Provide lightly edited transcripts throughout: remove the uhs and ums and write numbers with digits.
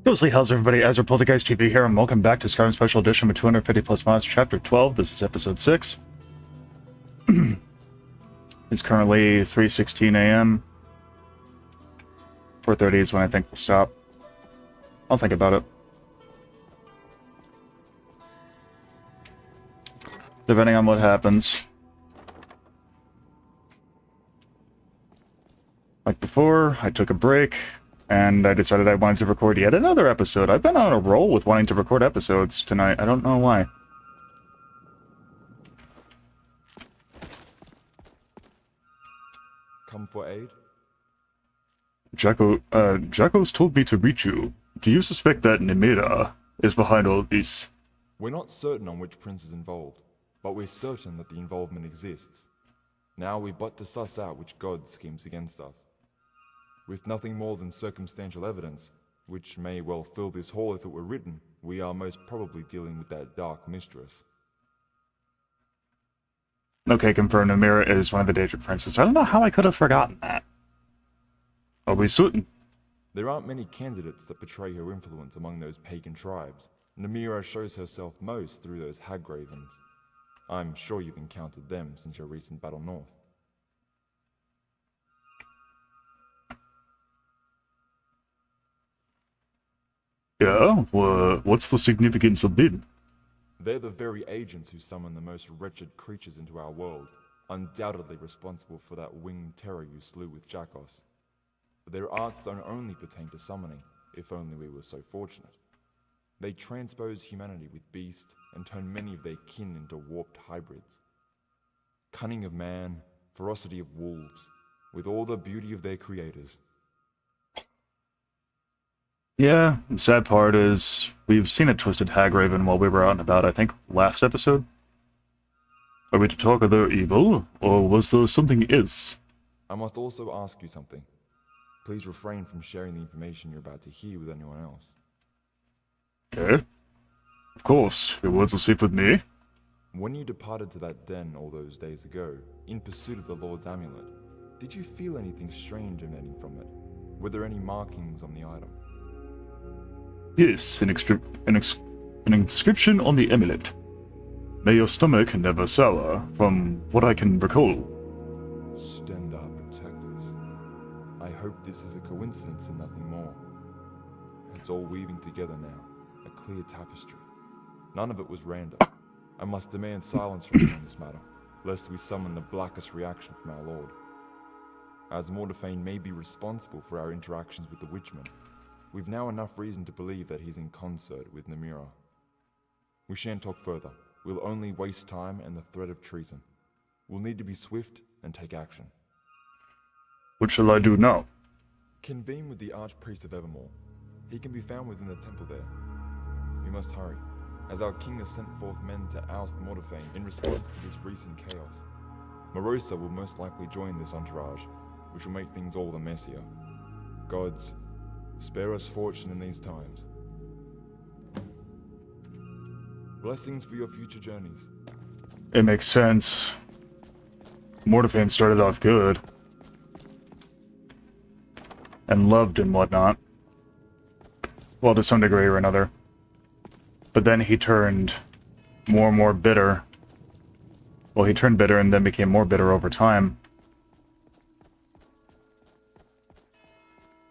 Ghostly, how's everybody? AzurePoltergeistTV here, and welcome back to Skyrim Special Edition with 250 plus mods, Chapter 12. This is Episode 6. It's currently 3:16 a.m. 4:30 is when I think we'll stop. I'll think about it. Depending on what happens. Like before, I took a break, and I decided I wanted to record yet another episode. I've been on a roll with wanting to record episodes tonight. I don't know why. Come for aid? Jacko's told me to reach you. Do you suspect that Nimira is behind all this? We're not certain on which prince is involved, but we're certain that the involvement exists. Now we've but to suss out which god schemes against us. With nothing more than circumstantial evidence, which may well fill this hall if it were written, we are most probably dealing with that dark mistress. Okay, confirmed. Nimira is one of the Daedric princes. I don't know how I could have forgotten that. Are we certain? There aren't many candidates that betray her influence among those pagan tribes. Nimira shows herself most through those hag-ravens. I'm sure you've encountered them since your recent battle north. Yeah? What's the significance of them? They're the very agents who summon the most wretched creatures into our world, undoubtedly responsible for that winged terror you slew with Jackos. But their arts don't only pertain to summoning, if only we were so fortunate. They transpose humanity with beast and turn many of their kin into warped hybrids. Cunning of man, ferocity of wolves, with all the beauty of their creators. Yeah, the sad part is, we've seen a twisted hag-raven while we were out and about, I think, last episode. Are we to talk of their evil, or was there something else? I must also ask you something. Please refrain from sharing the information you're about to hear with anyone else. Okay. Of course, your words are safe with me. When you departed to that den all those days ago, in pursuit of the Lord's amulet, did you feel anything strange emanating from it? Were there any markings on the item? Yes, an inscription on the amulet. May your stomach never sour, from what I can recall. Stand our protectors. I hope this is a coincidence and nothing more. It's all weaving together now, a clear tapestry. None of it was random. I must demand silence from you on this matter, lest we summon the blackest reaction from our Lord. As Mordephane may be responsible for our interactions with the Witchman, we've now enough reason to believe that he's in concert with Nimira. We shan't talk further. We'll only waste time and the threat of treason. We'll need to be swift and take action. What shall I do now? Convene with the Archpriest of Evermore. He can be found within the temple there. We must hurry, as our king has sent forth men to oust Mordephane in response to this recent chaos. Morosa will most likely join this entourage, which will make things all the messier. Gods, spare us fortune in these times. Blessings for your future journeys. It makes sense. Mordephane started off good. And loved and whatnot. Well, to some degree or another. But then he turned more and more bitter. Well, he turned bitter and then became more bitter over time.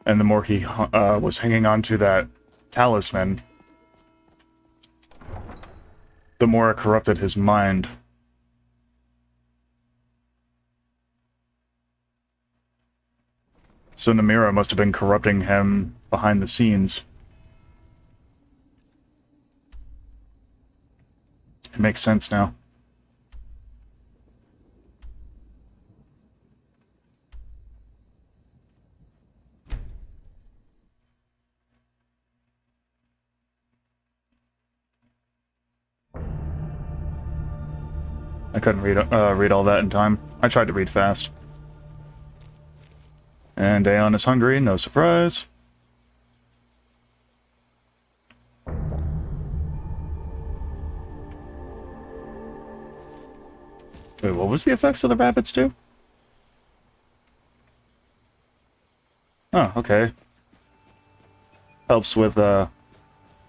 And the more he was hanging on to that talisman, the more it corrupted his mind. So Nimira must have been corrupting him behind the scenes. It makes sense now. I couldn't read all that in time. I tried to read fast. And Aeon is hungry, no surprise. Wait, what was the effects of the rabbits do? Oh, okay. Helps with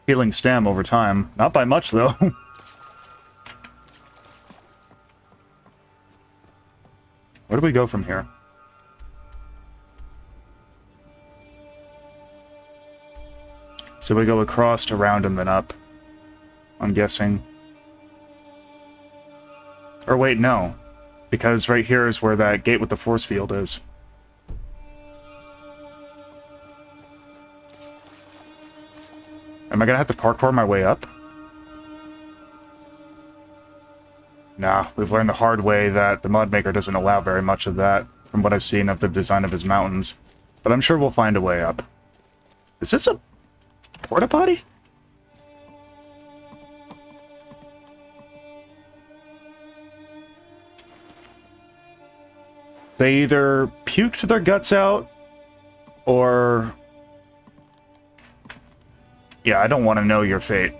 healing stam over time. Not by much, though. Where do we go from here? So we go across, around, and then up. I'm guessing. Or wait, no. Because right here is where that gate with the force field is. Am I gonna have to parkour my way up? Nah, we've learned the hard way that the mod maker doesn't allow very much of that, from what I've seen of the design of his mountains. But I'm sure we'll find a way up. Is this a porta potty? They either puked their guts out, or... Yeah, I don't want to know your fate.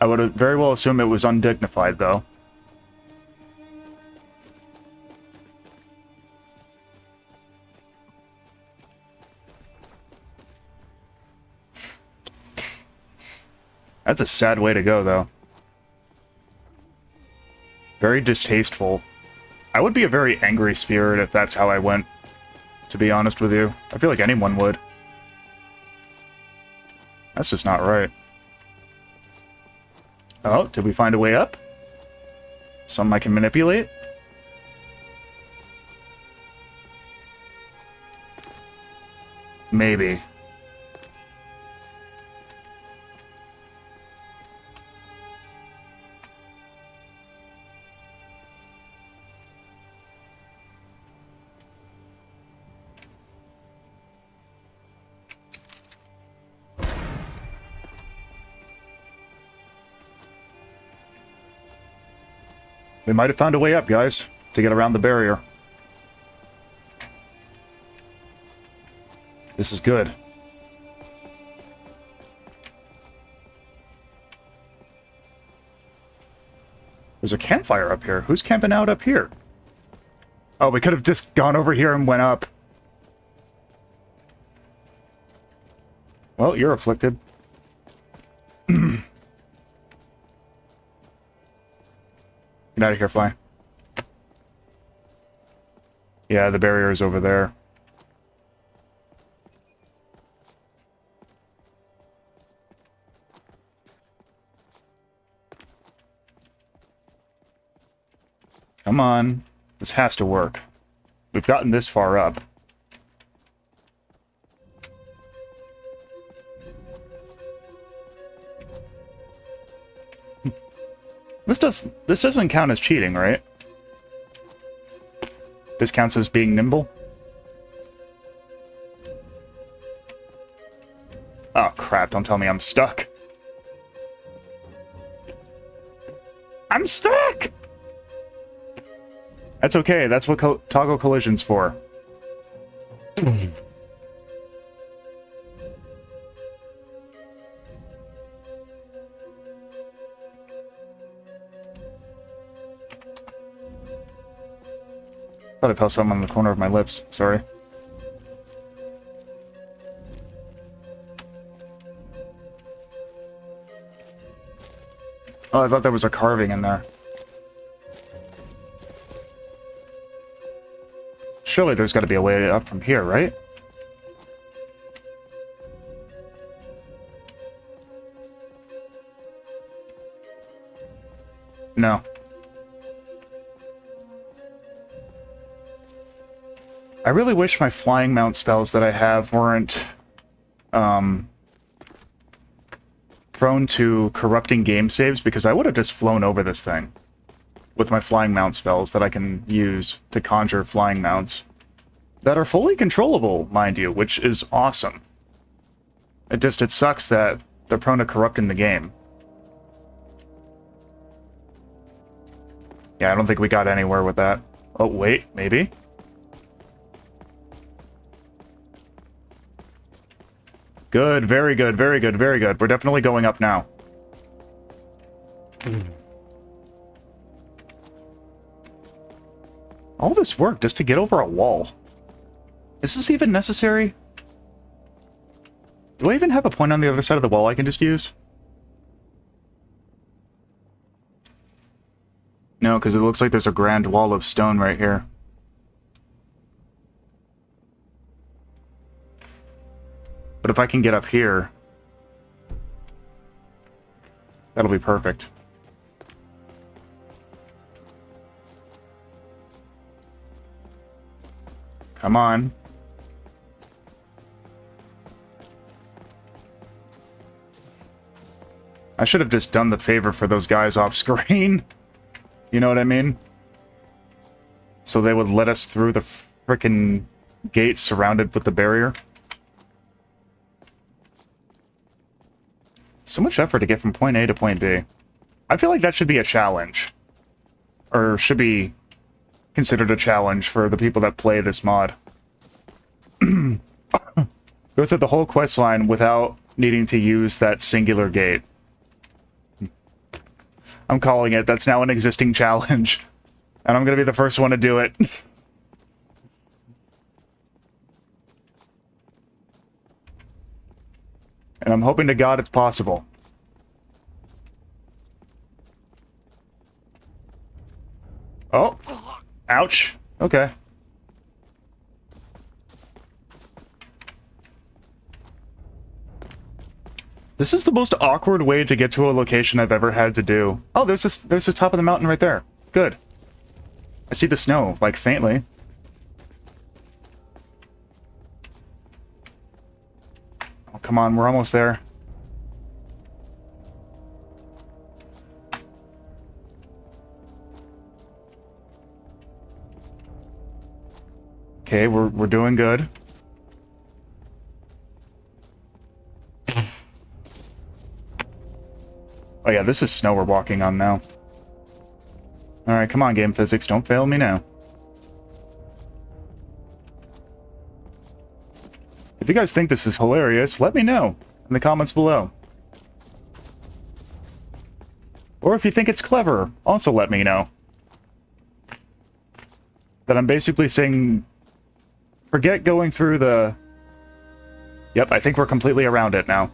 I would very well assume it was undignified, though. That's a sad way to go, though. Very distasteful. I would be a very angry spirit if that's how I went, to be honest with you. I feel like anyone would. That's just not right. Oh, did we find a way up? Something I can manipulate? Maybe. We might have found a way up, guys, to get around the barrier. This is good. There's a campfire up here. Who's camping out up here? Oh, we could have just gone over here and went up. Well, you're afflicted. Get out of here, fly. Yeah, the barrier is over there. Come on. This has to work. We've gotten this far up. This doesn't count as cheating, right? This counts as being nimble? Oh crap, don't tell me I'm stuck. I'm stuck! That's okay, that's what toggle collision's for. Thought I felt something on the corner of my lips. Sorry. Oh, I thought there was a carving in there. Surely there's got to be a way up from here, right? No. I really wish my flying mount spells that I have weren't prone to corrupting game saves, because I would have just flown over this thing with my flying mount spells that I can use to conjure flying mounts that are fully controllable, mind you, which is awesome. It sucks that they're prone to corrupting the game. Yeah, I don't think we got anywhere with that. Oh, wait, maybe? Good, very good, very good, very good. We're definitely going up now. All this work just to get over a wall. Is this even necessary? Do I even have a point on the other side of the wall I can just use? No, because it looks like there's a grand wall of stone right here. But if I can get up here, that'll be perfect. Come on. I should have just done the favor for those guys off screen. You know what I mean? So they would let us through the frickin' gate surrounded with the barrier. So much effort to get from point A to point B. I feel like that should be a challenge. Or should be considered a challenge for the people that play this mod. Go through the whole quest line without needing to use that singular gate. I'm calling it. That's now an existing challenge. And I'm going to be the first one to do it. And I'm hoping to God it's possible. Oh! Ouch. Okay. This is the most awkward way to get to a location I've ever had to do. Oh, there's the top of the mountain right there. Good. I see the snow, like, faintly. Oh, come on, we're almost there. Okay, we're doing good. Oh yeah, this is snow we're walking on now. Alright, come on, game physics, don't fail me now. If you guys think this is hilarious, let me know in the comments below. Or if you think it's clever, also let me know. That I'm basically saying, forget going through the... Yep, I think we're completely around it now.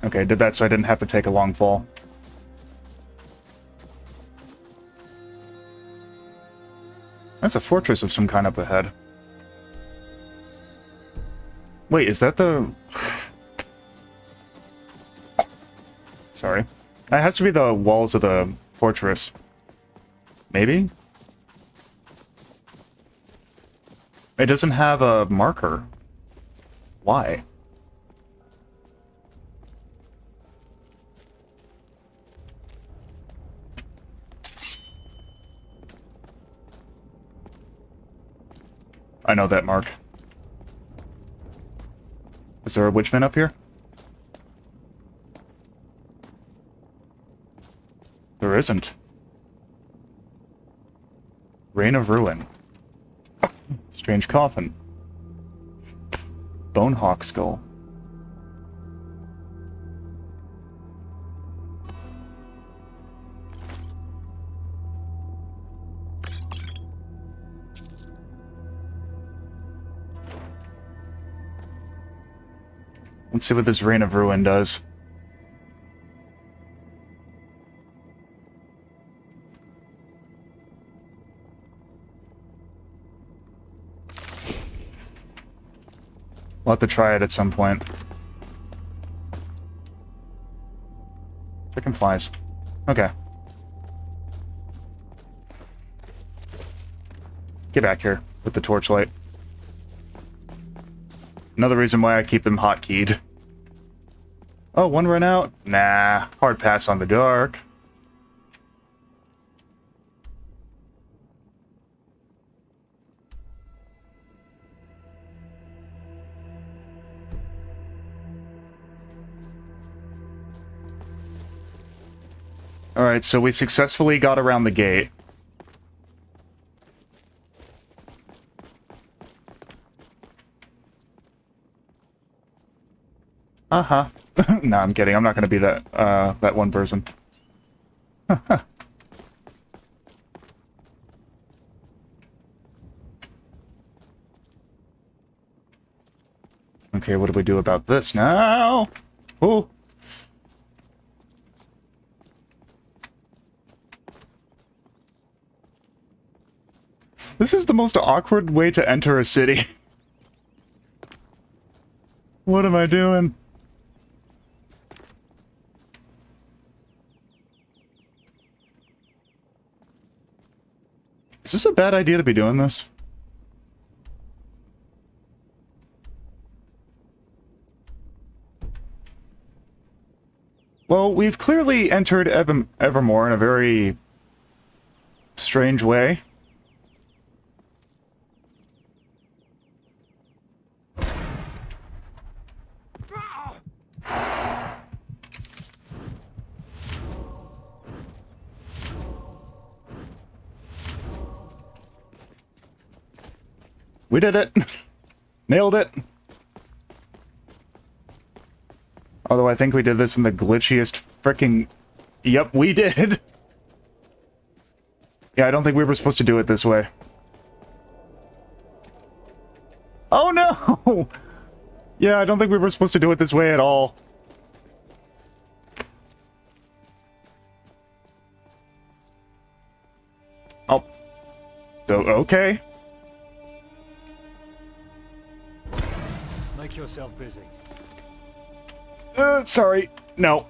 Okay, did that so I didn't have to take a long fall. That's a fortress of some kind up ahead. Wait, is that the... Sorry. That has to be the walls of the fortress. Maybe? It doesn't have a marker. Why? I know that mark. Is there a witchman up here? There isn't. Reign of Ruin. Strange coffin. Bonehawk skull. Let's see what this Reign of Ruin does. We'll have to try it at some point. Chicken flies. Okay. Get back here with the torchlight. Another reason why I keep them hotkeyed. Oh, one run out? Nah, hard pass on the dark. Alright, so we successfully got around the gate. Uh-huh. No, I'm kidding. I'm not going to be that one person. Okay, what do we do about this now? Oh. This is the most awkward way to enter a city. What am I doing? Is this a bad idea to be doing this? Well, we've clearly entered Evermore in a very strange way. We did it! Nailed it! Although I think we did this in the glitchiest frickin'... Yep, we did! Yeah, I don't think we were supposed to do it this way. Oh no! Yeah, I don't think we were supposed to do it this way at all. Oh. Okay. Make yourself busy. Sorry. No.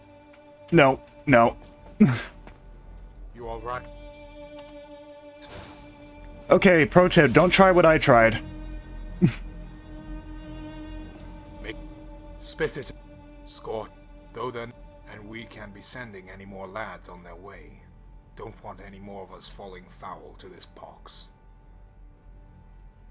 No. No. You all right? Okay, pro tip, don't try what I tried. Spit it. Score. Though then, and we can't be sending any more lads on their way. Don't want any more of us falling foul to this pox.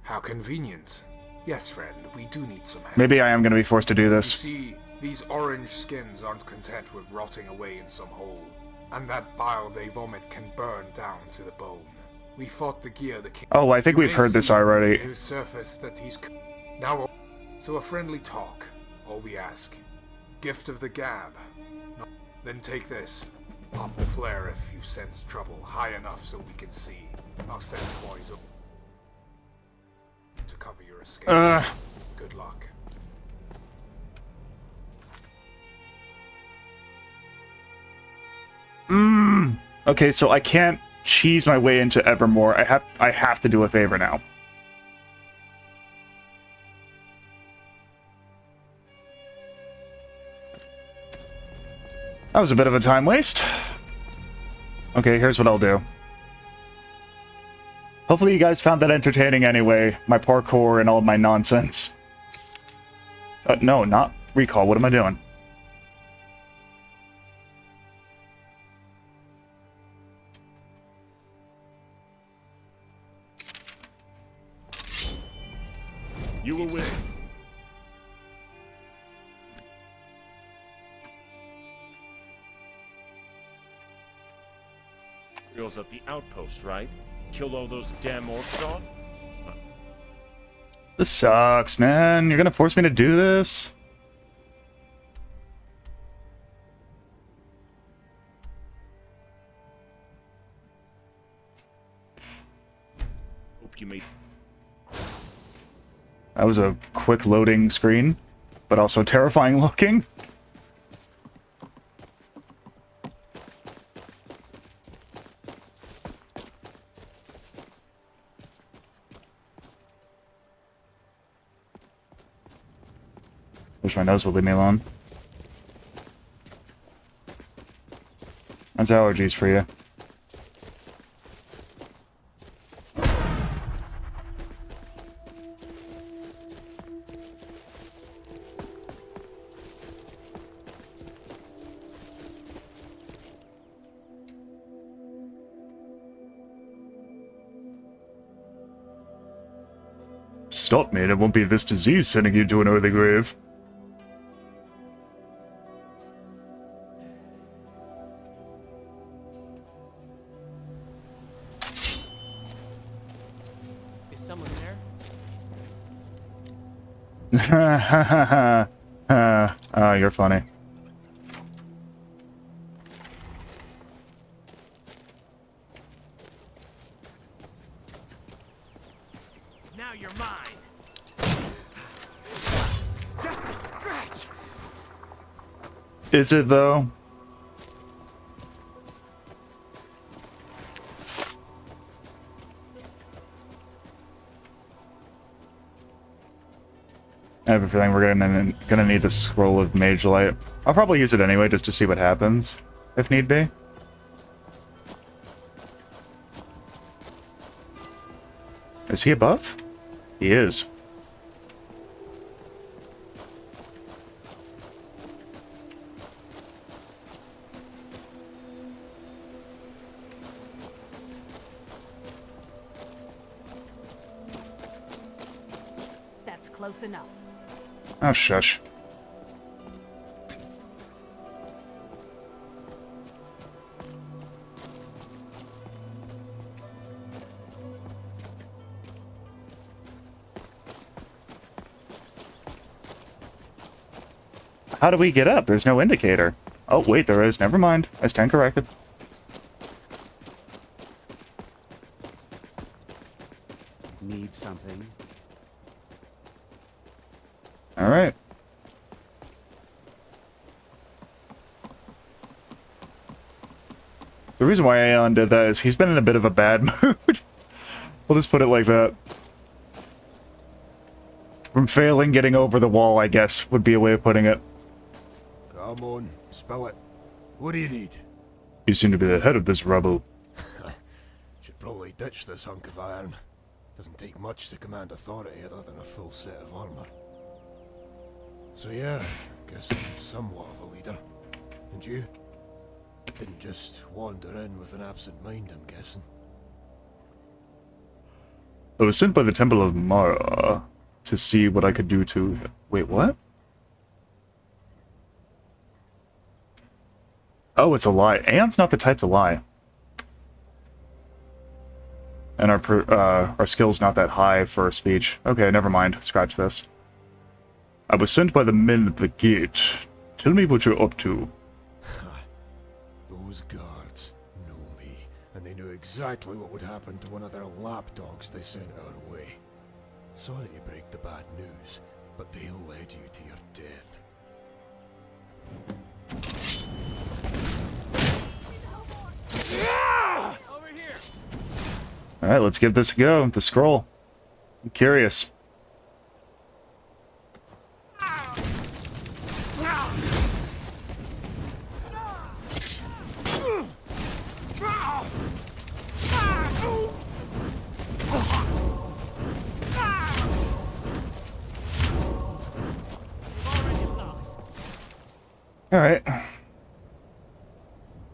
How convenient. Yes, friend, we do need some help. Maybe I am going to be forced to do You this. see, these orange skins aren't content with rotting away in some hole, and that bile they vomit can burn down to the bone. We fought the gear the king... Oh, I think You we've may heard this see already. in his surface that he's... Now, so a friendly talk, all we ask. Gift of the gab. No, then take this. Pop the flare if you sense trouble, high enough so we can see. I'll send boys over to cover your escape. Good luck. Okay, so I can't cheese my way into Evermore. I have to do a favor now. That was a bit of a time waste. Okay, here's what I'll do. Hopefully you guys found that entertaining anyway, my parkour and all of my nonsense. No, not recall. What am I doing? You will win. Girls at the outpost, right? Killed all those damn orcs off? This sucks, man. You're gonna force me to do this? Hope you made... That was a quick loading screen, but also terrifying looking. Wish my nose would leave me alone. That's allergies for you. Stop me, and it won't be this disease sending you to an early grave. Is someone there? You're funny. Now you're mine. Just Is it, though? I have a feeling we're gonna need the Scroll of Mage Light. I'll probably use it anyway, just to see what happens, if need be. Is he above? He is. That's close enough. Oh, shush. How do we get up? There's no indicator. Oh, wait, there is. Never mind. I stand corrected. Need something? Alright. The reason why Aeon did that is he's been in a bit of a bad mood. We'll just put it like that. From failing getting over the wall, I guess, would be a way of putting it. Come on, spill it. What do you need? You seem to be the head of this rubble. Should probably ditch this hunk of iron. Doesn't take much to command authority other than a full set of armor. So yeah, guess I'm somewhat of a leader. And you? Didn't just wander in with an absent mind, I'm guessing. I was sent by the Temple of Mara to see what I could do to... Wait, what? Oh, it's a lie. Aeon's not the type to lie. And our skill's not that high for a speech. Okay, never mind. Scratch this. I was sent by the men at the gate. Tell me what you're up to. Those guards know me, and they knew exactly what would happen to one of their lapdogs they sent our way. Sorry to break the bad news, but they led you to your death. Alright, let's give this a go. The scroll. I'm curious. Alright.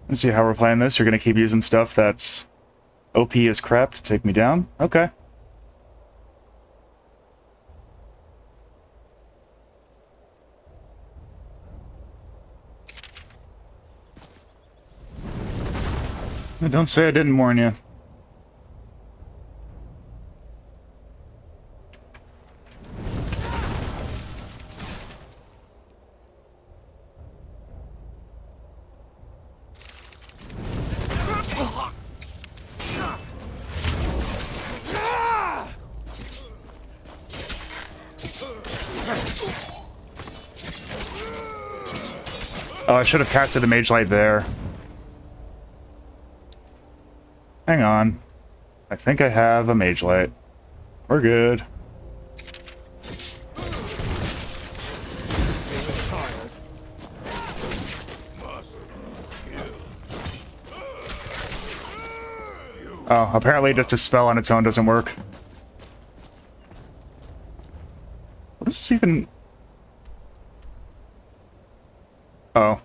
Let's see how we're playing this. You're gonna keep using stuff that's OP as crap to take me down? Okay. Don't say I didn't warn you. Oh, I should have casted a Mage Light there. Hang on. I think I have a Mage Light. We're good. Oh, apparently just a spell on its own doesn't work. What is this even... Oh.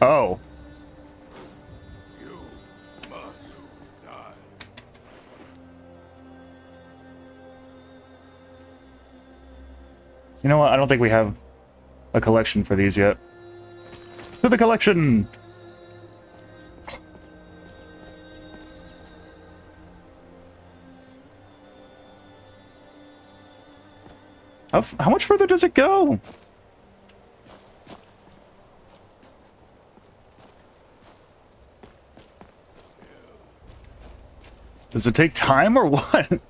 Oh. You know what? I don't think we have a collection for these yet. To the collection! How much further does it go? Does it take time or what?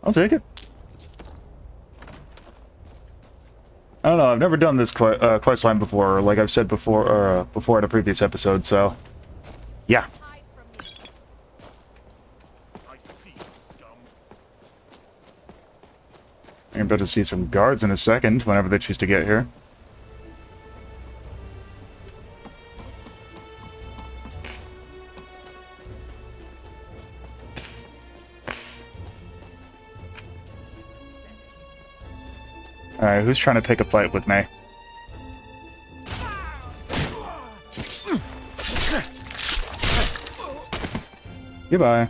I'll take it. I don't know, I've never done this quest line before, like I've said before in a previous episode, so... Yeah. I see you, scum. You're about to see some guards in a second, whenever they choose to get here. Alright, who's trying to pick a fight with me? Goodbye.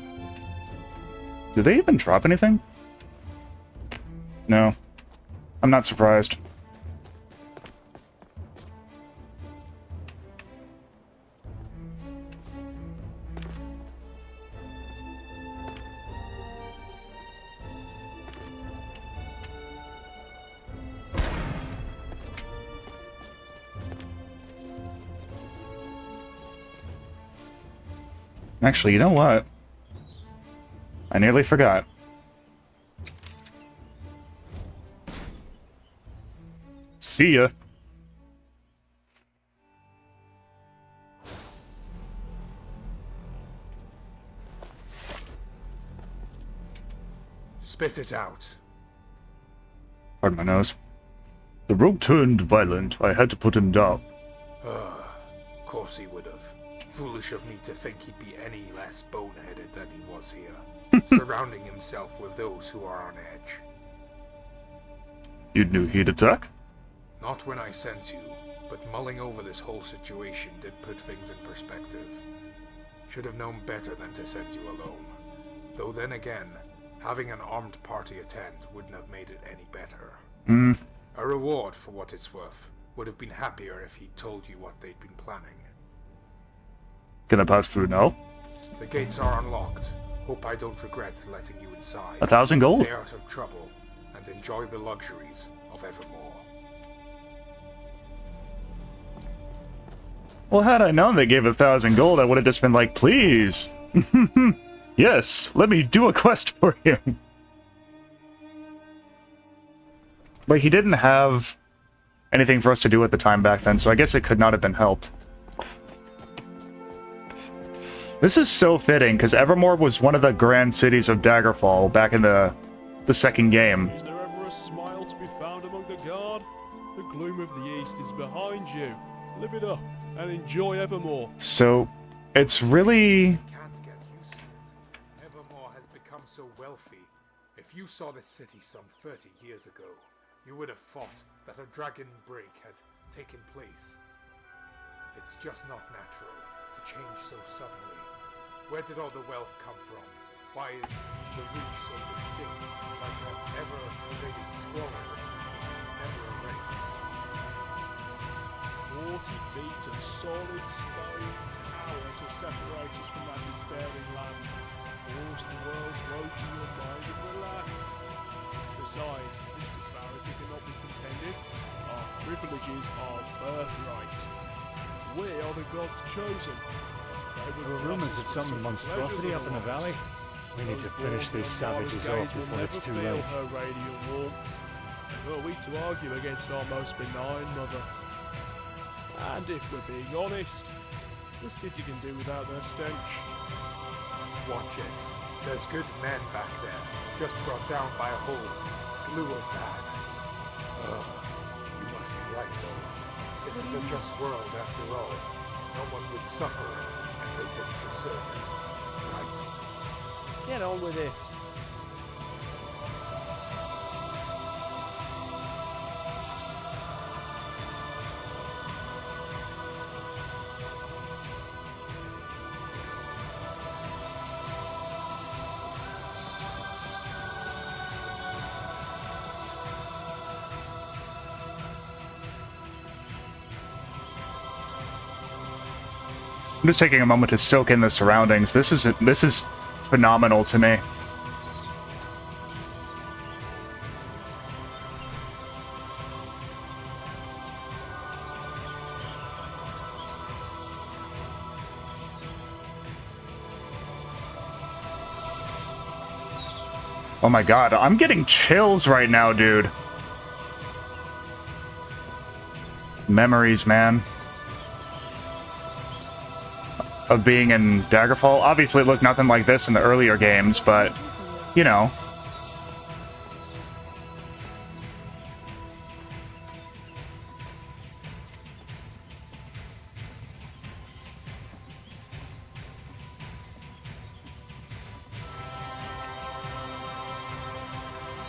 Did they even drop anything? No. I'm not surprised. Actually, you know what? I nearly forgot. See ya. Spit it out. Pardon my nose. The rogue turned violent. I had to put him down. Of course he would have. Foolish of me to think he'd be any less boneheaded than he was here, surrounding himself with those who are on edge. You knew he'd attack? Not when I sent you, but mulling over this whole situation did put things in perspective. Should have known better than to send you alone. Though then again, having an armed party attend wouldn't have made it any better. A reward, for what it's worth, would have been happier if he'd told you what they'd been planning. Can I pass through now? The gates are unlocked. Hope I don't regret letting you inside. 1,000 gold? Stay out of trouble, and enjoy the luxuries of Evermore. Well, had I known they gave 1,000 gold, I would have just been like, please. Yes, let me do a quest for him. But he didn't have anything for us to do at the time back then, so I guess it could not have been helped. This is so fitting, because Evermore was one of the grand cities of Daggerfall back in the second game. Is there ever a smile to be found among the guard? The gloom of the east is behind you. Live it up and enjoy Evermore. So, it's really... Can't get used to it. Evermore has become so wealthy. If you saw this city some 30 years ago, you would have thought that a dragon break had taken place. It's just not natural to change so suddenly. Where did all the wealth come from? Why is the reach so distinct, like an ever-evading squalor, never erased? 40 feet of solid stone tower to separate us from that despairing land. Force the world's woe from your mind and relax. Besides, this disparity cannot be contended. Our privileges are birthright. We are the gods chosen. There were rumours of some monstrosity up in the valley. We need to finish these savages off before it's too late. Her radiant warmth. And who are we to argue against our most benign mother? And if we're being honest, the city can do without their stench. Watch it. There's good men back there, just brought down by a whole slew of bad. You must be right, though. This is a just world, after all. No one would suffer if they didn't deserve it, right? Get on with it. I'm just taking a moment to soak in the surroundings. This is phenomenal to me. Oh my god, I'm getting chills right now, dude. Memories, man. Of being in Daggerfall. Obviously, it looked nothing like this in the earlier games, but, you know.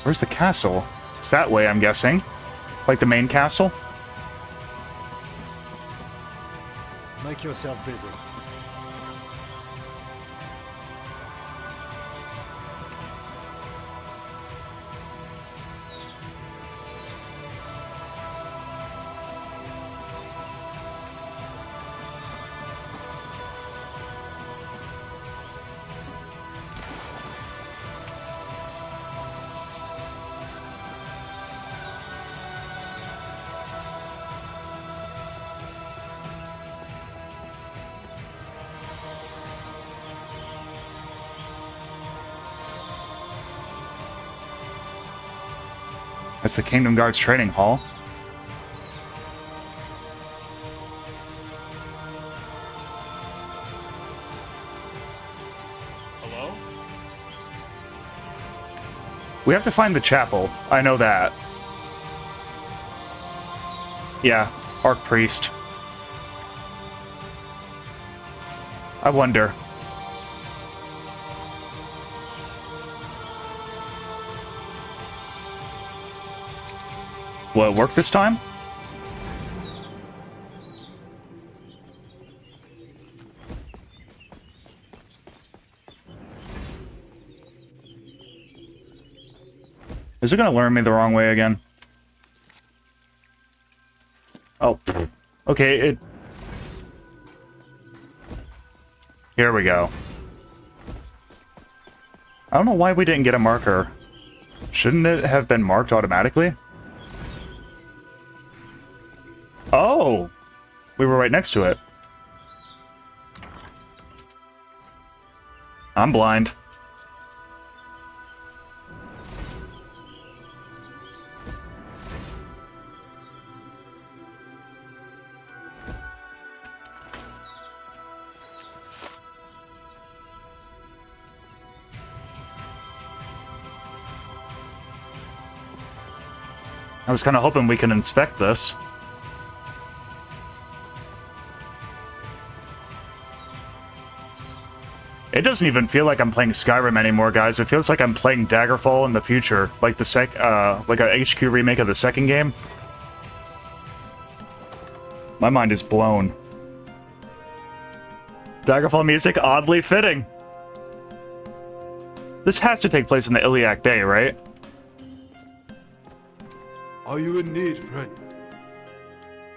Where's the castle? It's that way, I'm guessing. Like the main castle? Make yourself busy. That's the Kingdom Guards Training Hall. Hello? We have to find the chapel. I know that. Yeah, Archpriest. I wonder. Will it work this time? Is it gonna learn me the wrong way again? Oh, okay, it... Here we go. I don't know why we didn't get a marker. Shouldn't it have been marked automatically? Oh! We were right next to it. I'm blind. I was kind of hoping we could inspect this. It doesn't even feel like I'm playing Skyrim anymore, guys. It feels like I'm playing Daggerfall in the future, like the like a HQ remake of the second game. My mind is blown. Daggerfall music, oddly fitting. This has to take place in the Iliac Bay, right? Are you in need, friend?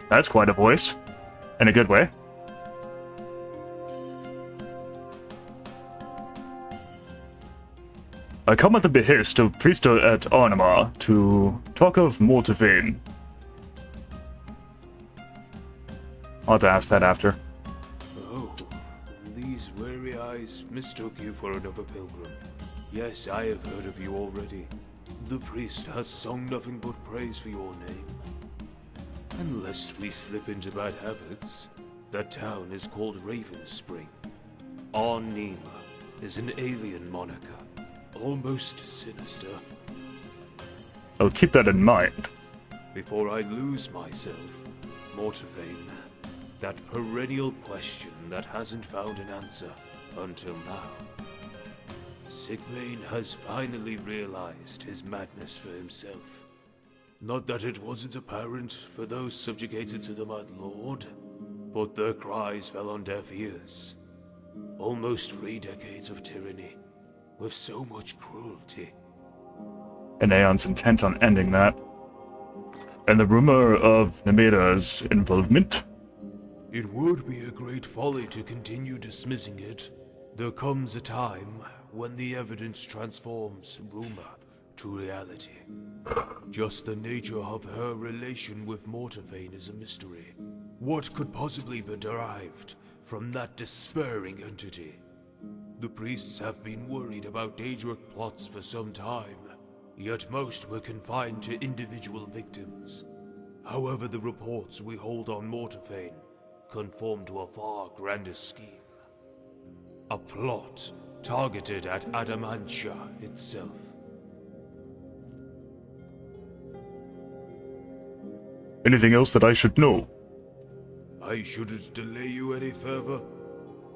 That's quite a voice. In a good way. I come at the behest of Priester at Arnima to talk of Mortavane. I'll have to ask that after. Oh, these weary eyes mistook you for another pilgrim. Yes, I have heard of you already. The priest has sung nothing but praise for your name. Unless we slip into bad habits, that town is called Raven Spring. Arnima is an alien moniker. Almost sinister. I'll keep that in mind. Before I lose myself, Mortavane, that perennial question that hasn't found an answer until now. Sigmane has finally realized his madness for himself. Not that it wasn't apparent for those subjugated to the Mad Lord, but their cries fell on deaf ears. Almost 3 decades of tyranny, with so much cruelty. And Aeon's intent on ending that. And the rumor of Nemira's involvement? It would be a great folly to continue dismissing it. There comes a time when the evidence transforms rumor to reality. Just the nature of her relation with Mortavane is a mystery. What could possibly be derived from that despairing entity? The priests have been worried about Daedric plots for some time, yet most were confined to individual victims. However, the reports we hold on Mortarfane conform to a far grander scheme. A plot targeted at Adamantia itself. Anything else that I should know? I shouldn't delay you any further.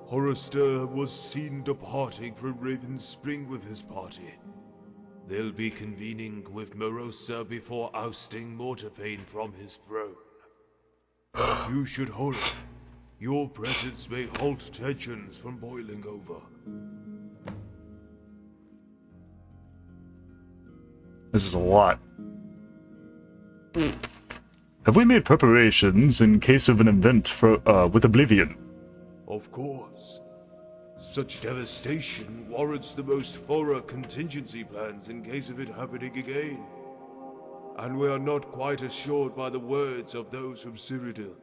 Horrorster was seen departing for Raven Spring with his party. They'll be convening with Morosa before ousting Mortarfane from his throne. You should hurry. Your presence may halt tensions from boiling over. This is a lot. Have we made preparations in case of an event for with Oblivion? Of course. Such devastation warrants the most thorough contingency plans in case of it happening again. And we are not quite assured by the words of those from Cyrodiil,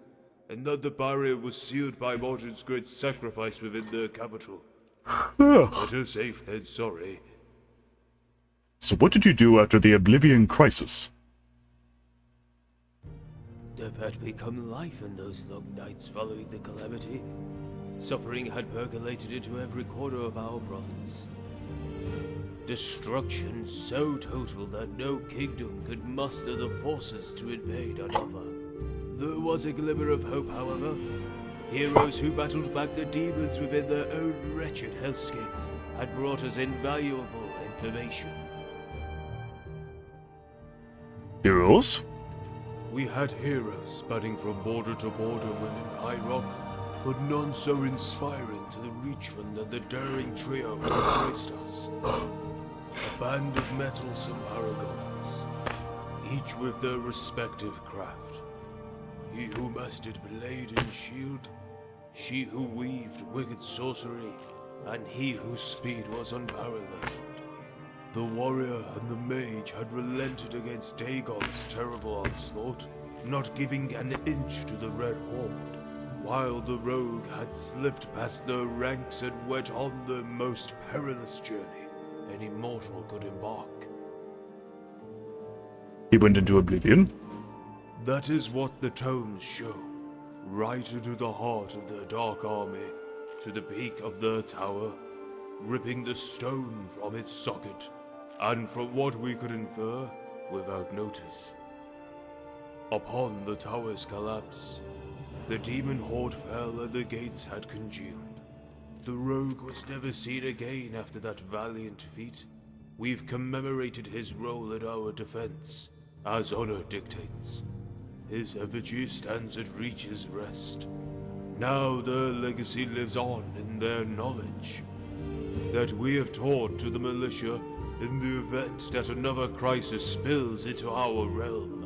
and that the barrier was sealed by Morden's great sacrifice within their capital. Better safe than sorry. So what did you do after the Oblivion crisis? Death had become life in those long nights following the calamity. Suffering had percolated into every corner of our province. Destruction so total that no kingdom could muster the forces to invade another. There was a glimmer of hope, however. Heroes who battled back the demons within their own wretched hellscape had brought us invaluable information. Heroes? We had heroes spreading from border to border within High Rock, but none so inspiring to the Reachman than the daring trio who embraced us. A band of mettlesome paragons, each with their respective craft. He who mastered blade and shield, she who weaved wicked sorcery, and he whose speed was unparalleled. The warrior and the mage had relented against Dagon's terrible onslaught, not giving an inch to the Red Horde, while the rogue had slipped past their ranks and went on the most perilous journey any mortal could embark. He went into Oblivion? That is what the tomes show. Right into the heart of the Dark Army, to the peak of their tower, ripping the stone from its socket, and from what we could infer, without notice. Upon the tower's collapse, the demon horde fell and the gates had congealed. The rogue was never seen again after that valiant feat. We've commemorated his role in our defense, as honor dictates. His effigy stands at Reach's rest. Now their legacy lives on in their knowledge that we have taught to the militia in the event that another crisis spills into our realm.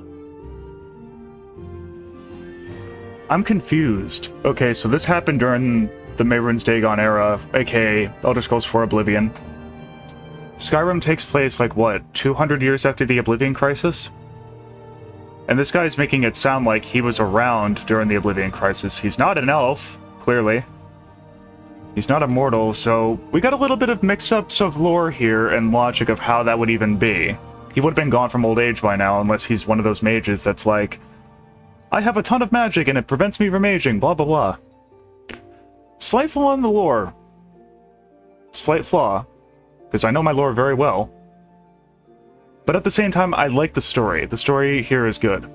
I'm confused. Okay, so this happened during the Mehrunes Dagon era, aka Elder Scrolls 4 Oblivion. Skyrim takes place, like, what, 200 years after the Oblivion Crisis? And this guy's making it sound like he was around during the Oblivion Crisis. He's not an elf, clearly. He's not immortal, so we got a little bit of mix-ups of lore here and logic of how that would even be. He would have been gone from old age by now, unless he's one of those mages that's like, I have a ton of magic and it prevents me from aging, blah blah blah. Slight flaw in the lore. Slight flaw, because I know my lore very well. But at the same time, I like the story. The story here is good.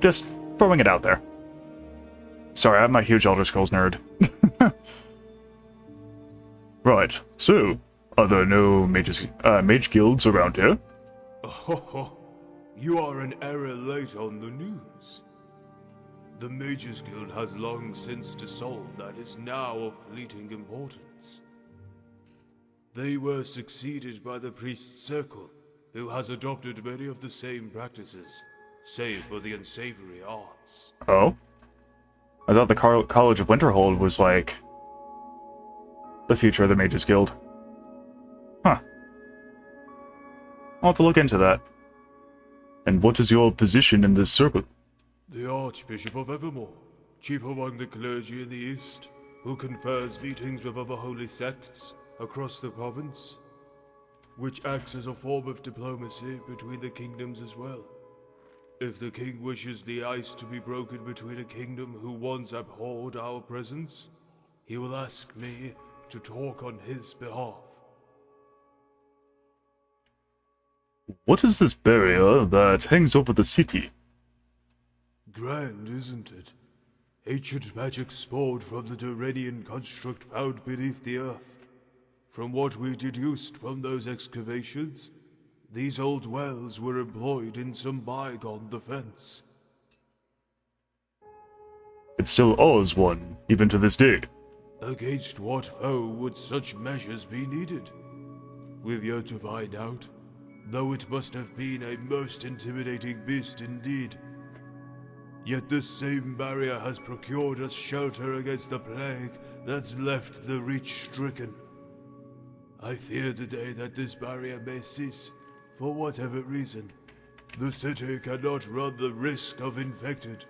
Just throwing it out there. Sorry, I'm a huge Elder Scrolls nerd. Right, so, are there no mage guilds around here? Oh, you are an era late on the news. The Mages Guild has long since dissolved and is now of fleeting importance. They were succeeded by the Priest Circle, who has adopted many of the same practices, save for the unsavory arts. Oh? I thought the College of Winterhold was, like, the future of the Mages Guild. Huh. I'll have to look into that. And what is your position in this circle? The Archbishop of Evermore, chief among the clergy in the East. who confers meetings with other holy sects across the province, which acts as a form of diplomacy between the kingdoms as well. If the king wishes the ice to be broken between a kingdom who once abhorred our presence, he will ask me to talk on his behalf. What is this barrier that hangs over the city? Grand, isn't it? Ancient magic spawned from the Duranian construct found beneath the earth. From what we deduced from those excavations, these old wells were employed in some bygone defense. It still owes one, even to this day. Against what foe would such measures be needed? We've yet to find out, though it must have been a most intimidating beast indeed. Yet this same barrier has procured us shelter against the plague that's left the Reach stricken. I fear the day that this barrier may cease, for whatever reason. The city cannot run the risk of infected.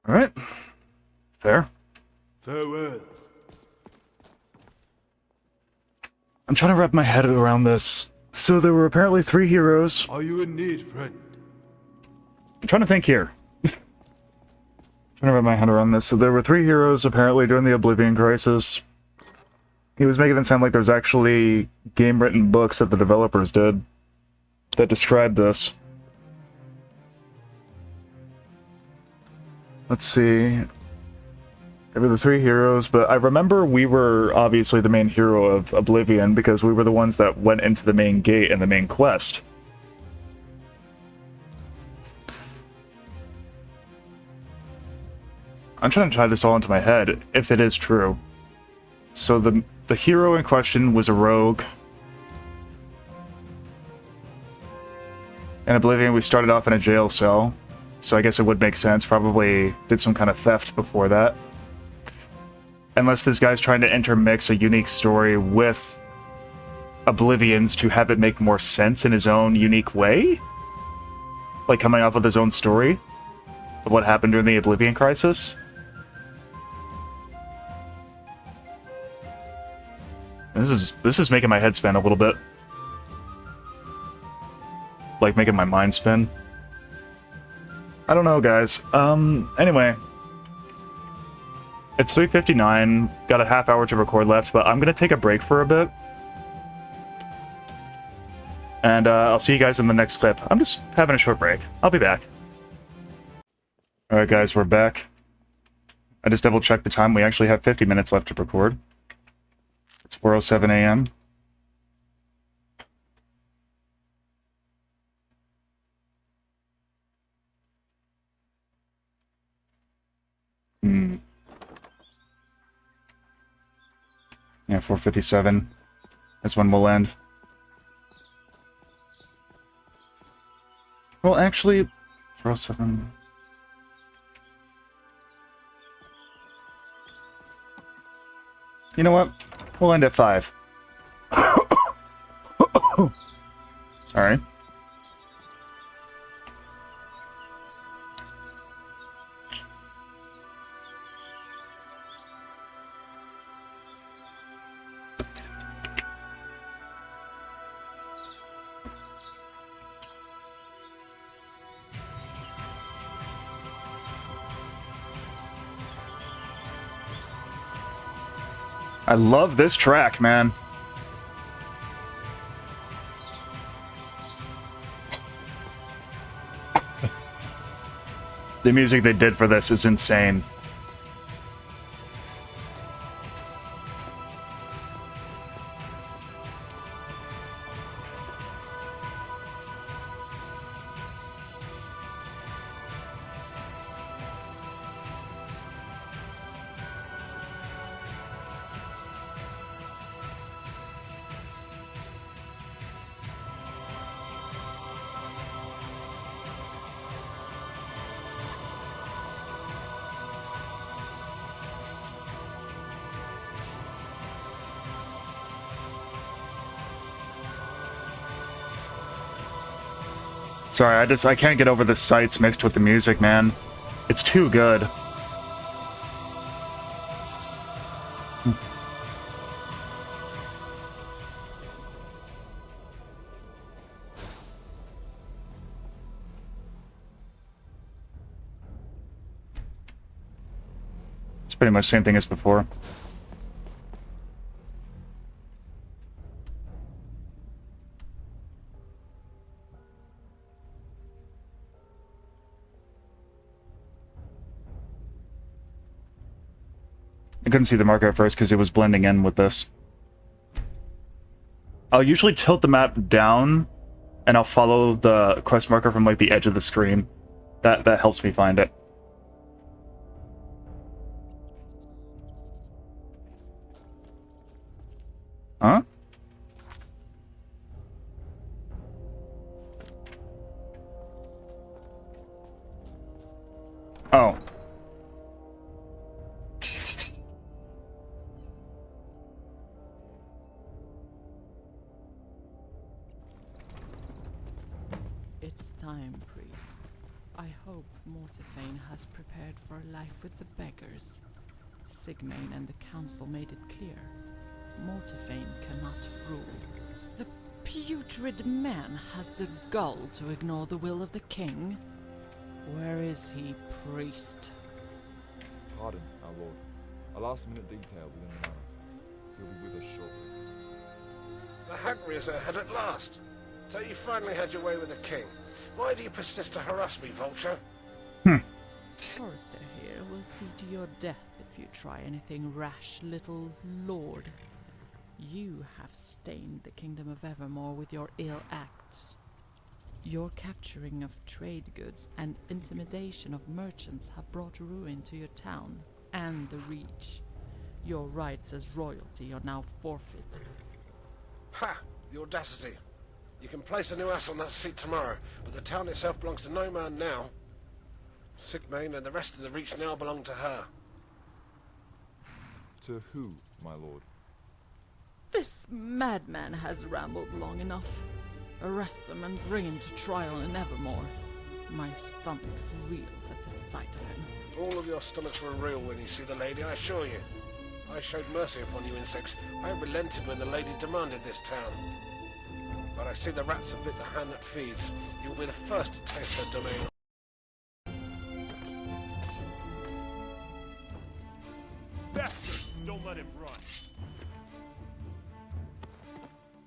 Alright. Fair. Farewell. I'm trying to wrap my head around this. So there were apparently 3 heroes. Are you in need, friend? I'm trying to think here. Trying to wrap my head around this. So there were 3 heroes apparently during the Oblivion Crisis. He was making it sound like there's actually game-written books that the developers did that describe this. Let's see. There were the 3 heroes, but I remember we were obviously the main hero of Oblivion because we were the ones that went into the main gate and the main quest. I'm trying to tie this all into my head, if it is true. So the hero in question was a rogue. In Oblivion, we started off in a jail cell, so I guess it would make sense. Probably did some kind of theft before that. Unless this guy's trying to intermix a unique story with Oblivion's to have it make more sense in his own unique way? Like coming off with his own story of what happened during the Oblivion Crisis? This is making my head spin a little bit. Like making my mind spin. I don't know, guys. Anyway. It's 3:59, got a half hour to record left, but I'm gonna take a break for a bit. And I'll see you guys in the next clip. I'm just having a short break. I'll be back. Alright guys, we're back. I just double checked the time. We actually have 50 minutes left to record. It's 4:07 a.m. Yeah, 4:57. That's when we'll end. Well, actually, 4:07. You know what? We'll end at 5. Sorry. I love this track, man. The music they did for this is insane. Sorry, I can't get over the sights mixed with the music, man. It's too good. pretty much the same thing as before. I couldn't see the marker at first because it was blending in with this. I'll usually tilt the map down, and I'll follow the quest marker from like the edge of the screen. That helps me find it. Huh? Oh. It's time, priest. I hope Mortiphane has prepared for a life with the beggars. Sigmain and the council made it clear. Mortiphane cannot rule. The putrid man has the gall to ignore the will of the king. Where is he, priest? Pardon, our lord. A last-minute detail within the manor. He'll be with us shortly. The Hagrias are ahead at last. So you finally had your way with the king. Why do you persist to harass me, Vulture? Forrester here will see to your death if you try anything rash, little lord. You have stained the kingdom of Evermore with your ill acts. Your capturing of trade goods and intimidation of merchants have brought ruin to your town and the Reach. Your rights as royalty are now forfeit. Ha! The audacity. You can place a new ass on that seat tomorrow, but the town itself belongs to no man now. Sigmain and the rest of the Reach now belong to her. To who, my lord? This madman has rambled long enough. Arrest him and bring him to trial in Evermore. My stomach reels at the sight of him. All of your stomachs will reel when you see the lady, I assure you. I showed mercy upon you insects. I relented when the lady demanded this town. But I see the rats have bit the hand that feeds. You'll be the first to taste her domain. Bastard! Don't let him run.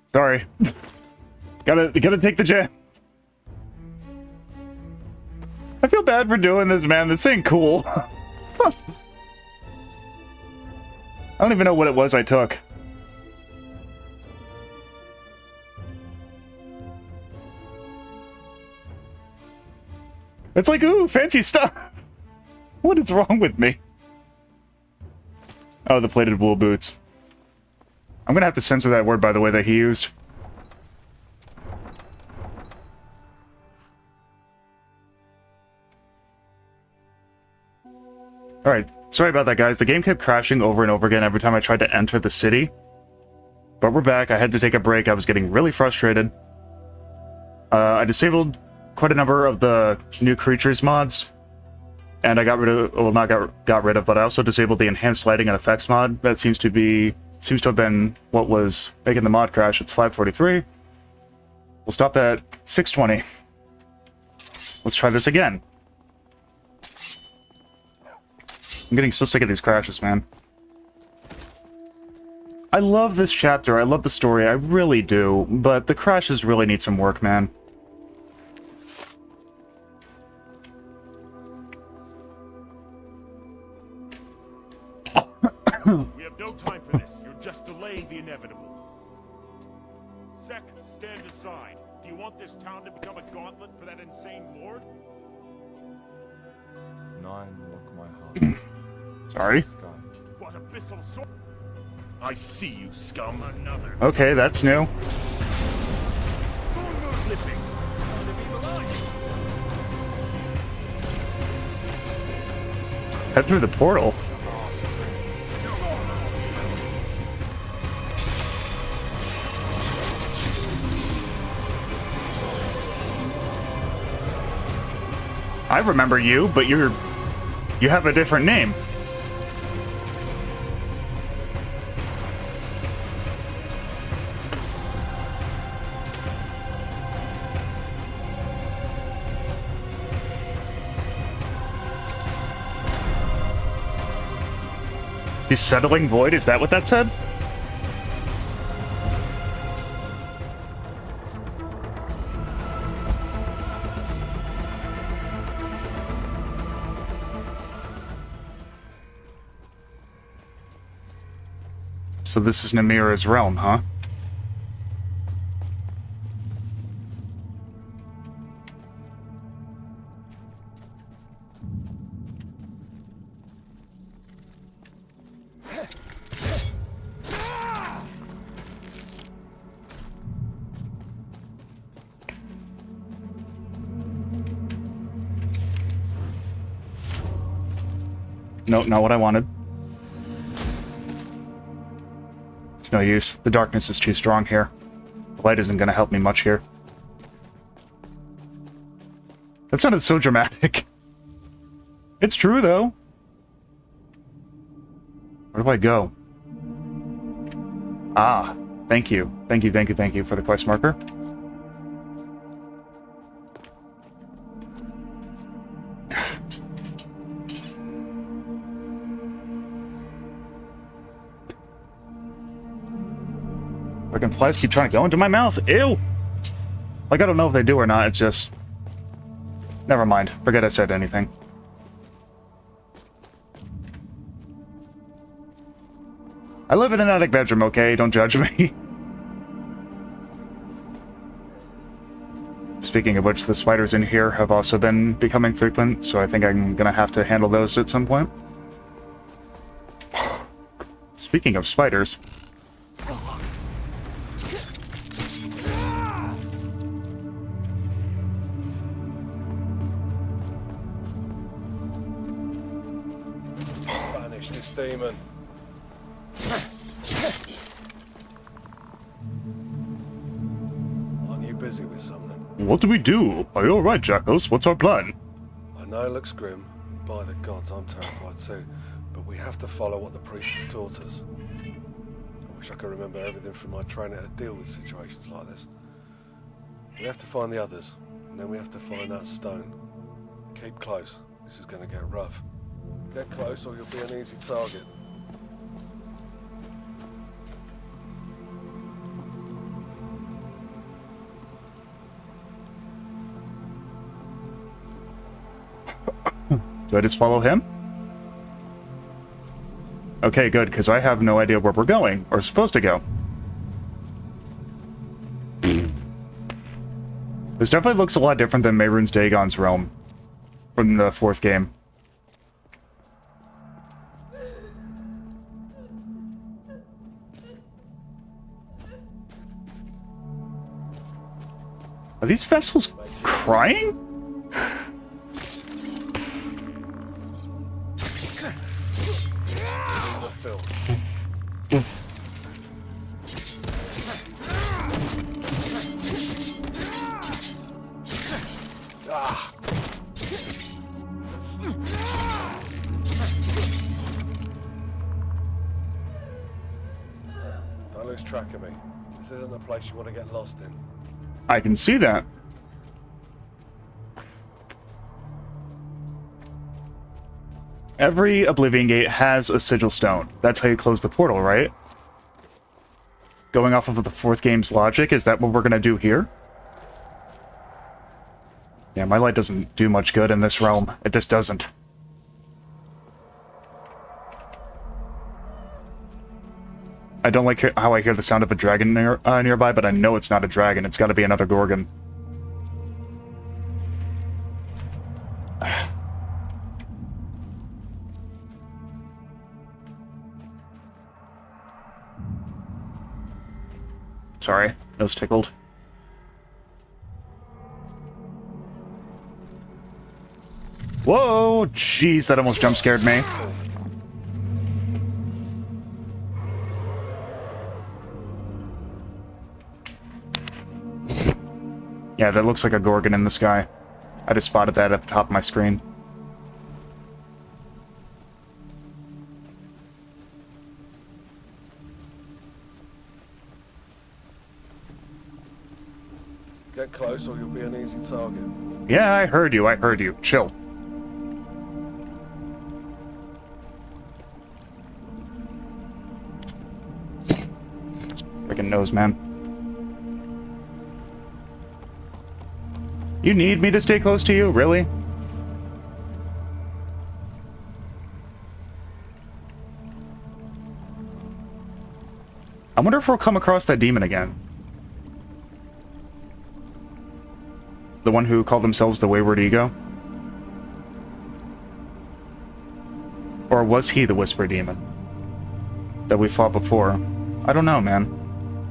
Sorry. gotta take the jab. I feel bad for doing this, man. This ain't cool. I don't even know what it was I took. It's like, ooh, fancy stuff. What is wrong with me? Oh, the plated wool boots. I'm gonna have to censor that word, by the way, that he used. Alright, sorry about that, guys. The game kept crashing over and over again every time I tried to enter the city. But we're back. I had to take a break. I was getting really frustrated. I disabled quite a number of the new creatures mods. And I got rid of, well, not got rid of, but I also disabled the enhanced lighting and effects mod. That seems to have been what was making the mod crash. It's 5:43. We'll stop at 6:20. Let's try this again. I'm getting so sick of these crashes, man. I love this chapter. I love the story. I really do. But the crashes really need some work, man. We have no time for this. You're just delaying the inevitable. Sec, stand aside. Do you want this town to become a gauntlet for that insane lord? 9 lock my heart. Sorry. Sky. What abyssal sword? I see you, scum. Another. Okay, that's new. Slipping. Head through the portal. I remember you, but you have a different name. He's settling void, is that what that said? So this is Namira's realm, huh? No, not what I wanted. It's no use. The darkness is too strong here. The light isn't going to help me much here. That sounded so dramatic. It's true, though. Where do I go? Ah, thank you. Thank you, thank you, thank you for the quest marker. Freaking flies keep trying to go into my mouth. Ew! Like, I don't know if they do or not, it's just... Never mind. Forget I said anything. I live in an attic bedroom, okay? Don't judge me. Speaking of which, the spiders in here have also been becoming frequent, so I think I'm gonna have to handle those at some point. Speaking of spiders... Banish this demon. Aren't you busy with something? What do we do? Are you alright, Jackos? What's our plan? I know it looks grim, and by the gods, I'm terrified too, but we have to follow what the priest has taught us. I wish I could remember everything from my training to deal with situations like this. We have to find the others, and then we have to find that stone. Keep close. This is going to get rough. Get close or you'll be an easy target. Do I just follow him? Okay, good, because I have no idea where we're going, or supposed to go. This definitely looks a lot different than Mehrunes Dagon's realm from the 4th game. Are these vessels crying? Don't lose track of me. This isn't a place you want to get lost in. I can see that. Every Oblivion Gate has a sigil stone. That's how you close the portal, right? Going off of the 4th game's logic, is that what we're gonna do here? Yeah, my light doesn't do much good in this realm. It just doesn't. I don't like how I hear the sound of a dragon nearby, but I know it's not a dragon. It's gotta be another Gorgon. Sorry, nose tickled. Whoa! Jeez, that almost jump-scared me. Yeah, that looks like a Gorgon in the sky. I just spotted that at the top of my screen. Get close or you'll be an easy target. Yeah, I heard you, I heard you. Chill. giant nose, man. You need me to stay close to you? Really? I wonder if we'll come across that demon again. The one who called themselves the Wayward Ego? Or was he the Whisper Demon that we fought before? I don't know, man.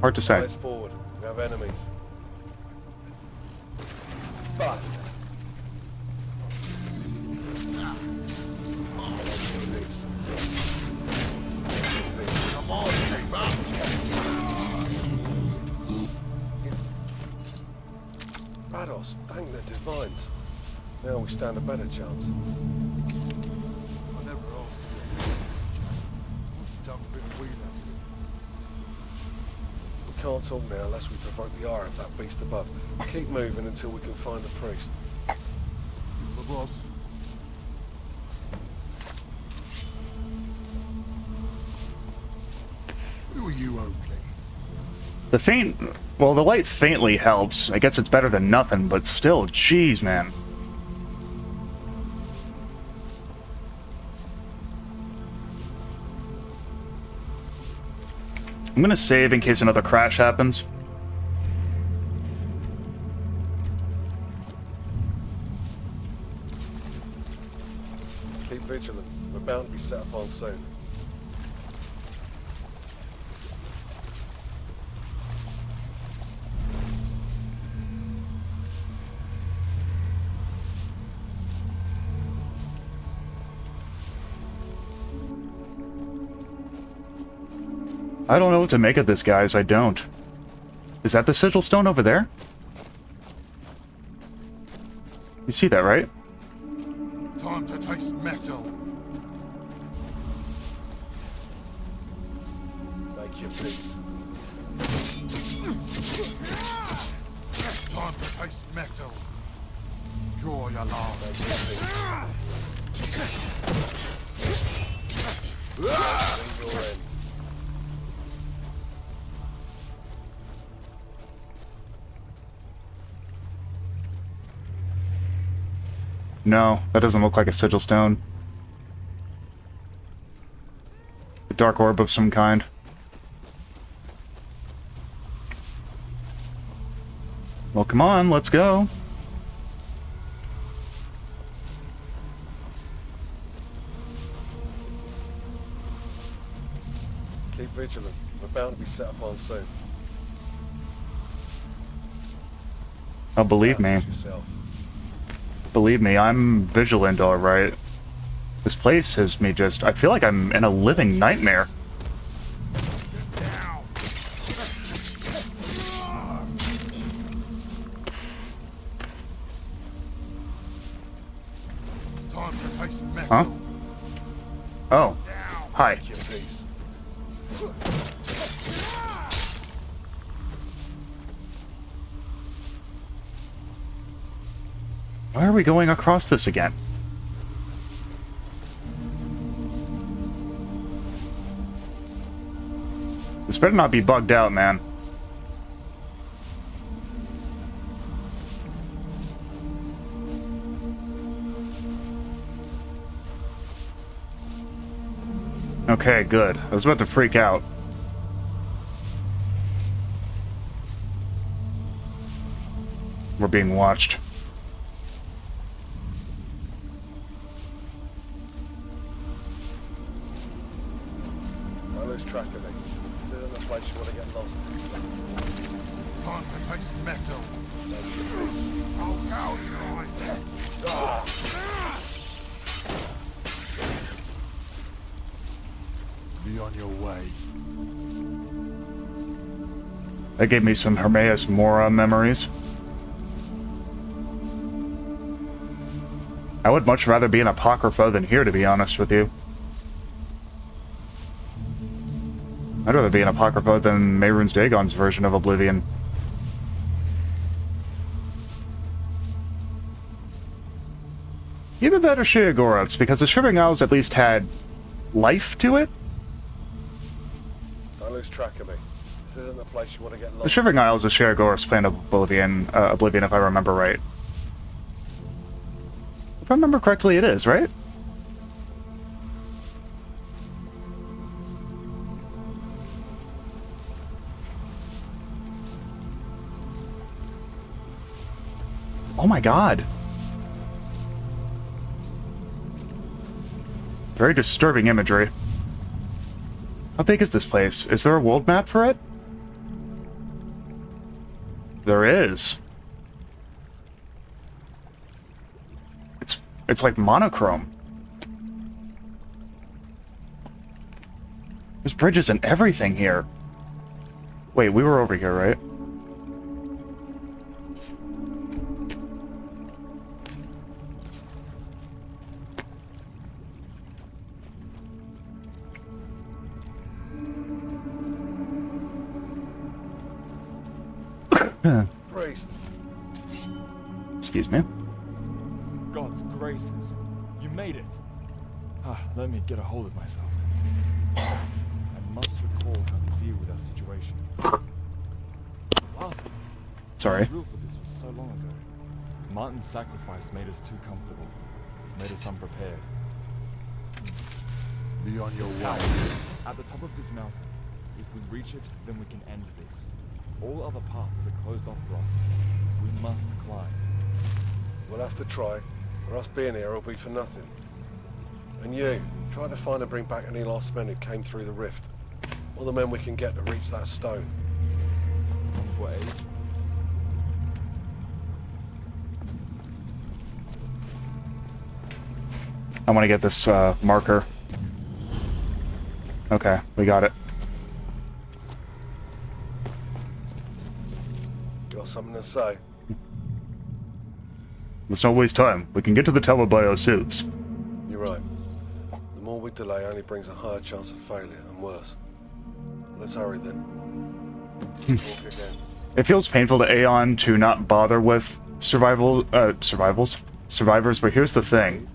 Hard to say. Eyes forward. We have enemies. Fast. Come on, keep up. Rados, thank the divines. Now we stand a better chance. I never asked you. Done a bit of wheeling. We can't talk now unless we provoke the ire of that beast above. Keep moving until we can find the priest. The boss. Who are you, Oakley? The faint... Well, the light faintly helps. I guess it's better than nothing, but still, jeez, man. I'm gonna save in case another crash happens. Keep vigilant. We're bound to be set upon soon. I don't know what to make of this, guys. I don't. Is that the sigil stone over there? You see that, right? Time to taste metal. Make your peace. Time to taste metal. Draw your last. Make your peace. Bring your end. No, that doesn't look like a sigil stone. A dark orb of some kind. Well, come on, let's go. Keep vigilant. We're bound to be set upon soon. Oh, believe me. Yourself. Believe me, I'm vigilant, alright. This place has me just... I feel like I'm in a living nightmare. Time to taste metal. Huh? Oh. Hi. Make your peace. Why are we going across this again? This better not be bugged out, man. Okay, good. I was about to freak out. We're being watched. Don't lose track of me. This isn't a place you want to get lost in. Time to taste metal. Make your peace. Oh, gouge guys. Be on your way. That gave me some Hermaeus Mora memories. I would much rather be in Apocrypha than here, to be honest with you. I'd rather be in Apocrypha than Mehrunes Dagon's version of Oblivion. Even better Sheogoraths, because the Shivering Isles at least had life to it. Don't lose track of me. This This isn't a place you want to get The lost. Shivering Isles is Sheragor's plan of Oblivion, if I remember right. If I remember correctly, it is, right? Oh my god. Very disturbing imagery. How big is this place? Is there a world map for it? There is. It's like monochrome. There's bridges and everything here. Wait, we were over here, right? Priest. Excuse me. God's graces. You made it. Let me get a hold of myself. I must recall how to deal with our situation. Last Sorry. The drill for this was so long ago. Martin's sacrifice made us too comfortable. Made us unprepared. Be on your way. At the top of this mountain. If we reach it, then we can end this. All other paths are closed off for us. We must climb. We'll have to try, or us being here will be for nothing. And you, try to find and bring back any lost men who came through the rift. All the men we can get to reach that stone. For aid? I want to get this marker. Okay, we got it. Got something to say? Let's not waste time. We can get to the tower by ourselves. You're right. The more we delay only brings a higher chance of failure, and worse. Let's hurry then. Walk again. It feels painful to Aeon to not bother with survivors, but here's the thing.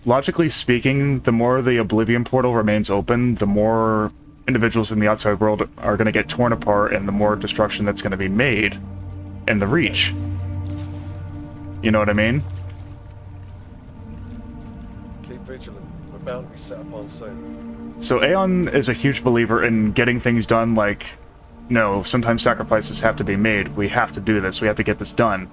Logically speaking, the more the Oblivion portal remains open, the more individuals in the outside world are going to get torn apart, and the more destruction that's going to be made in the Reach. You know what I mean? Keep vigilant. We're bound to be set upon soon. So Aeon is a huge believer in getting things done like, no, sometimes sacrifices have to be made. We have to do this. We have to get this done.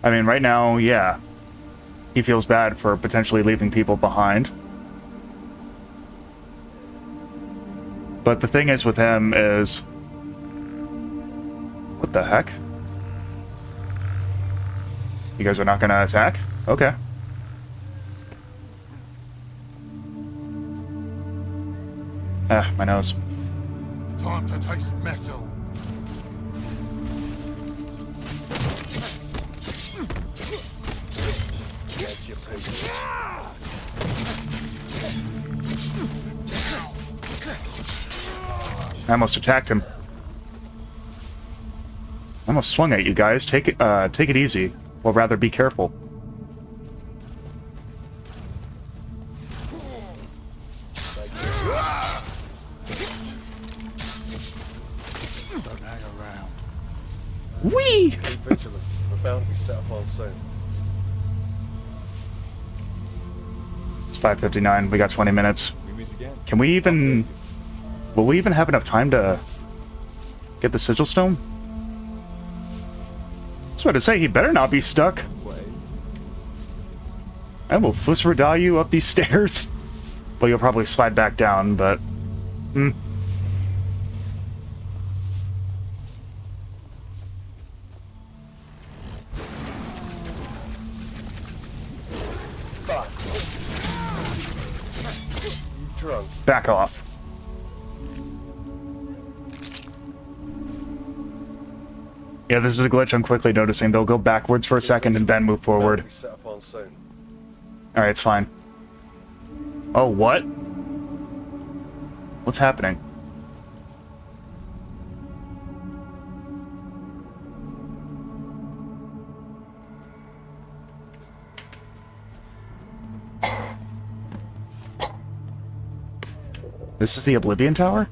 I mean, right now, yeah, he feels bad for potentially leaving people behind. But the thing is with him is... What the heck? You guys are not gonna attack? Okay. Ah, my nose. Time to taste metal. Get your piece. I almost attacked him. I almost swung at you guys. Take it easy. Or rather, be careful. Don't hang around. Whee! Keep vigilant. We're bound to be set upon soon. It's 5:59. We got 20 minutes. We meet again. Can we even... Will we even have enough time to get the sigil stone? I was about to say, he better not be stuck. I will Fusradal you up these stairs. Well, you'll probably slide back down, but... You drunk? Back off. Yeah, this is a glitch I'm quickly noticing. They'll go backwards for a second and then move forward. Be set upon soon. Alright, it's fine. Oh, what? What's happening? This is the Oblivion Tower?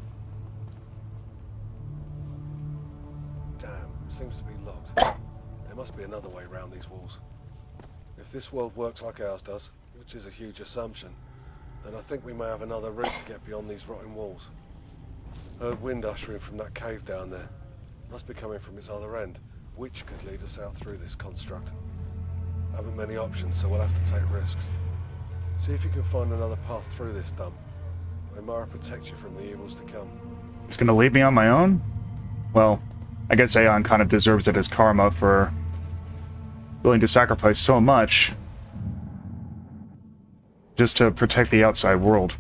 Damn, seems to be locked. There must be another way round these walls. If this world works like ours does, which is a huge assumption, then I think we may have another route to get beyond these rotting walls. Heard wind ushering from that cave down there. Must be coming from its other end, which could lead us out through this construct. Haven't many options, so we'll have to take risks. See if you can find another path through this dump. May Mara protect you from the evils to come. He's gonna leave me on my own? Well, I guess Aeon kind of deserves it as karma for willing to sacrifice so much just to protect the outside world.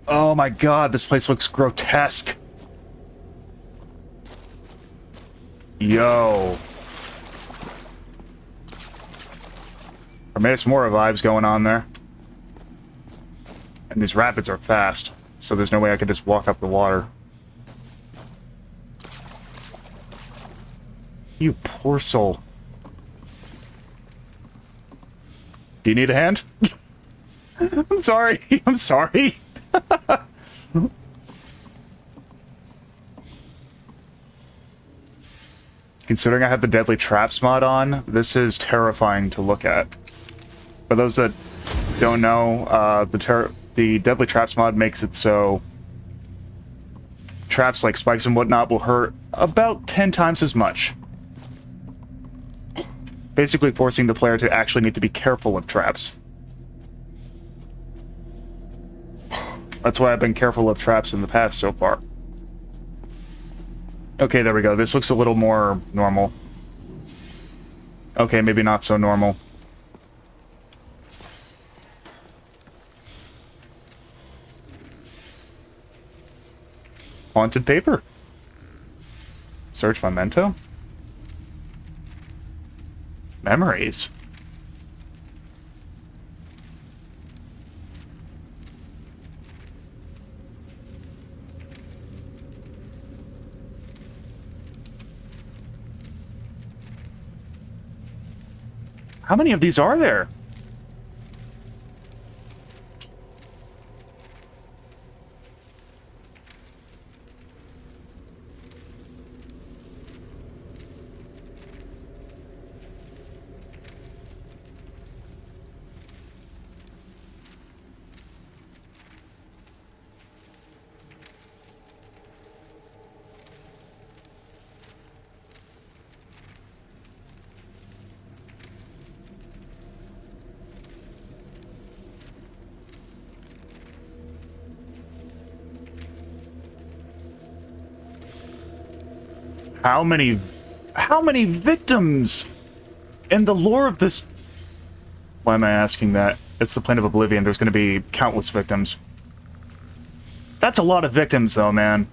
Oh my god, this place looks grotesque. Yo. Or maybe some more vibes going on there. And these rapids are fast, so there's no way I could just walk up the water. You poor soul. Do you need a hand? I'm sorry. I'm sorry. Considering I have the Deadly Traps mod on, this is terrifying to look at. For those that don't know, the Deadly Traps mod makes it so traps like spikes and whatnot will hurt about 10 times as much. Basically forcing the player to actually need to be careful with traps. That's why I've been careful of traps in the past so far. Okay, there we go. This looks a little more normal. Okay, maybe not so normal. Haunted paper. Search memento. Memories. How many of these are there? How many victims in the lore of this? Why am I asking that? It's the Plane of Oblivion. There's going to be countless victims. That's a lot of victims, though, man.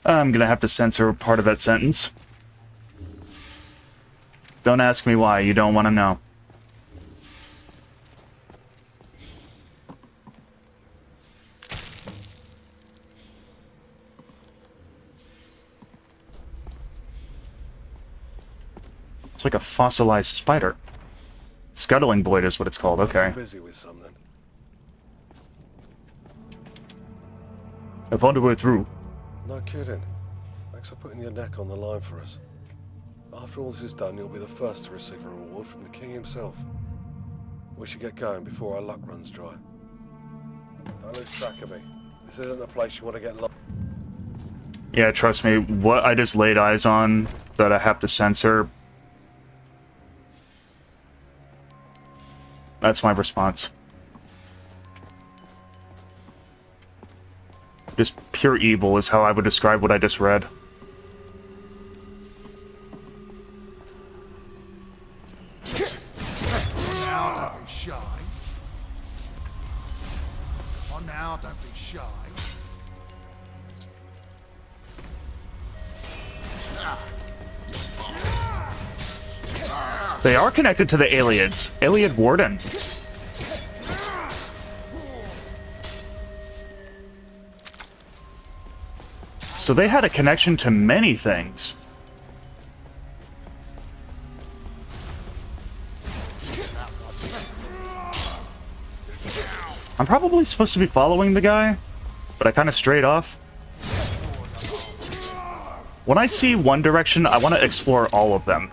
I'm gonna have to censor part of that sentence. Don't ask me why, you don't want to know. It's like a fossilized spider. Scuttling blade is what it's called, okay. Busy with something. I found a way through. No kidding. Thanks for putting your neck on the line for us. After all this is done, you'll be the first to receive a reward from the king himself. We should get going before our luck runs dry. Don't lose track of me. This isn't a place you want to get lost. Yeah, trust me, what I just laid eyes on that I have to censor, that's my response. Just pure evil is how I would describe what I just read. Now, don't be shy. Come on now, don't be shy. They are connected to the Aliads. Aliad Warden. So they had a connection to many things. I'm probably supposed to be following the guy, but I kind of strayed off. When I see one direction, I want to explore all of them.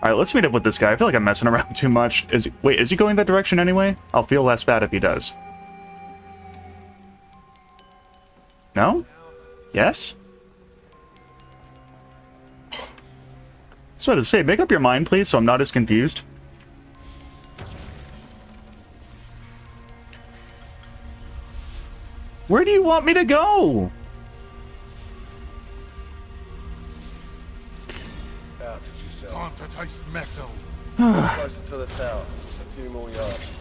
Alright, let's meet up with this guy. I feel like I'm messing around too much. Wait, is he going that direction anyway? I'll feel less bad if he does. No? Yes? So to say, make up your mind, please, so I'm not as confused. Where do you want me to go? Time to taste metal. Closer to the tower. Just a few more yards.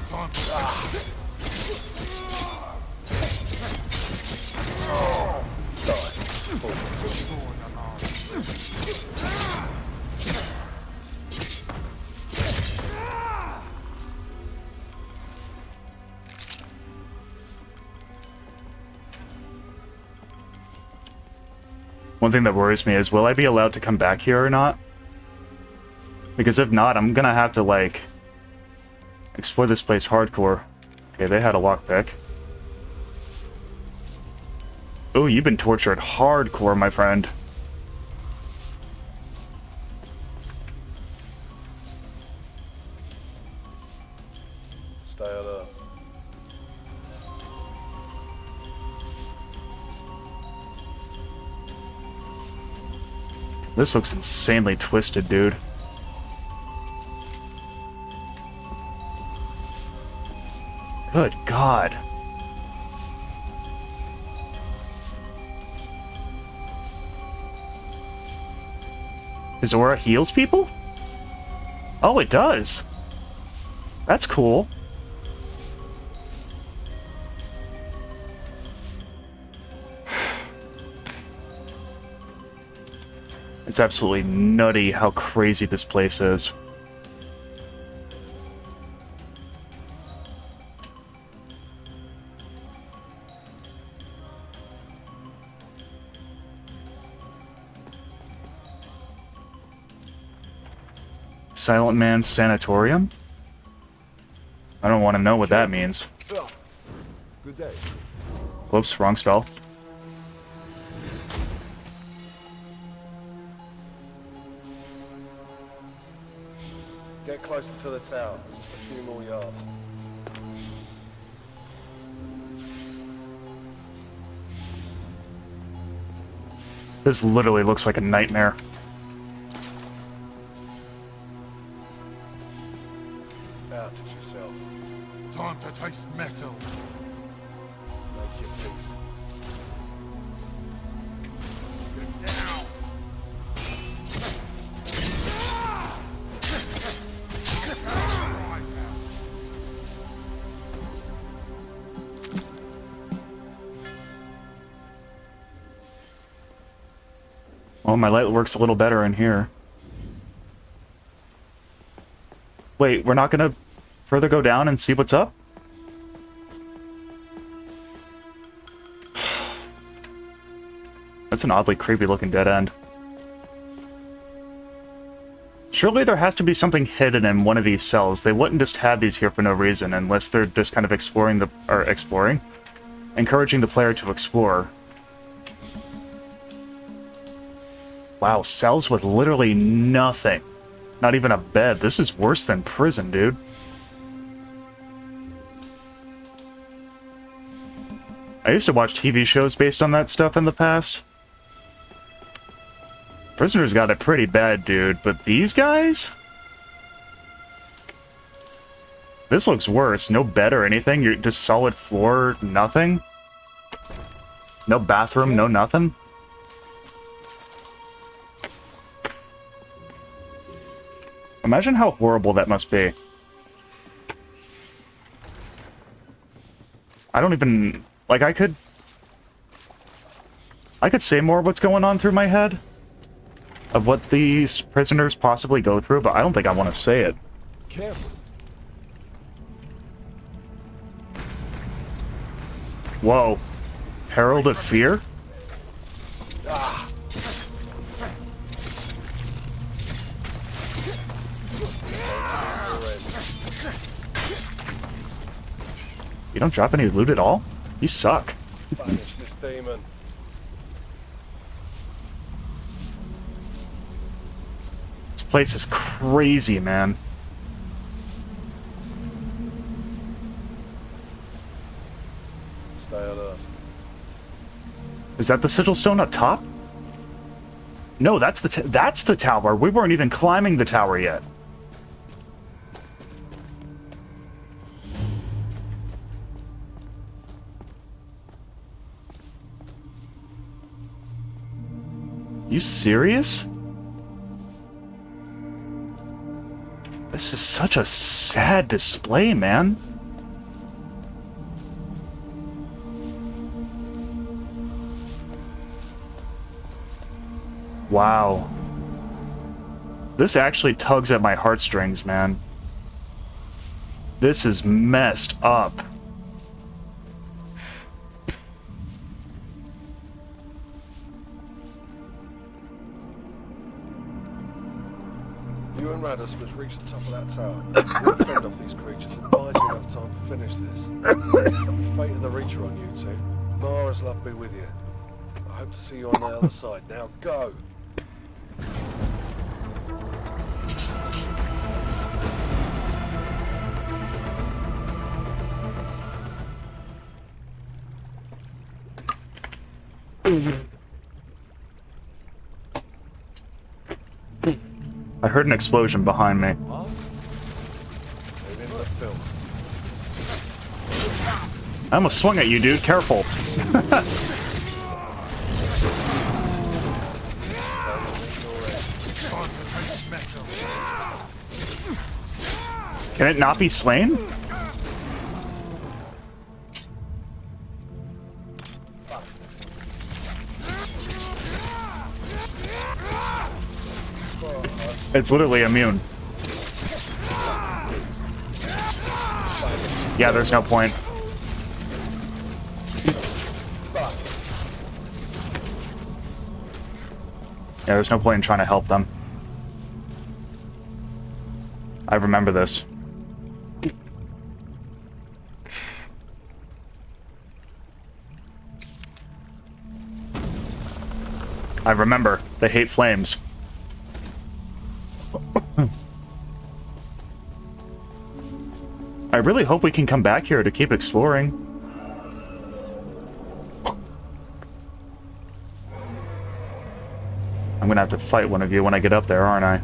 Time to One thing that worries me is, will I be allowed to come back here or not? Because if not, I'm gonna have to, like, explore this place hardcore. Okay, they had a lockpick. Oh, you've been tortured hardcore, my friend. Stay alert. This looks insanely twisted, dude. Good God. His aura heals people? Oh, it does. That's cool. It's absolutely nutty how crazy this place is. Silent Man Sanatorium? I don't want to know what that means. Good day. Whoops, wrong spell. Get closer to the tower. Just a few more yards. This literally looks like a nightmare. Out of yourself. time to taste metal. Make your peace. Now. Well, my light works a little better in here. Wait, we're not gonna further go down and see what's up? That's an oddly creepy looking dead end. Surely there has to be something hidden in one of these cells. They wouldn't just have these here for no reason, unless they're just kind of encouraging the player to explore. Wow, cells with literally nothing. Not even a bed. This is worse than prison, dude. I used to watch TV shows based on that stuff in the past. Prisoners got it pretty bad, dude, but these guys? This looks worse. No bed or anything. You're just solid floor, nothing. No bathroom, no nothing. Imagine how horrible that must be. I don't even... Like, I could say more of what's going on through my head. Of what these prisoners possibly go through, but I don't think I want to say it. Careful. Whoa. Herald of Fear? Ah. You don't drop any loot at all? You suck. Banish this demon. This place is crazy, man. Stay alert. Is that the sigil stone up top? No, that's the tower. We weren't even climbing the tower yet. You serious? This is such a sad display, man. Wow. This actually tugs at my heartstrings, man. This is messed up. You and Radus must reach the top of that tower. We'll fend off these creatures and buy you enough time to finish this. The fate of the Reacher on you two. Mara's love be with you. I hope to see you on the other side. Now go! I heard an explosion behind me. I almost swung at you, dude. Careful. Can it not be slain? It's literally immune. Yeah, there's no point. Yeah, there's no point in trying to help them. I remember this. I remember. They hate flames. I really hope we can come back here to keep exploring. I'm gonna have to fight one of you when I get up there, aren't I?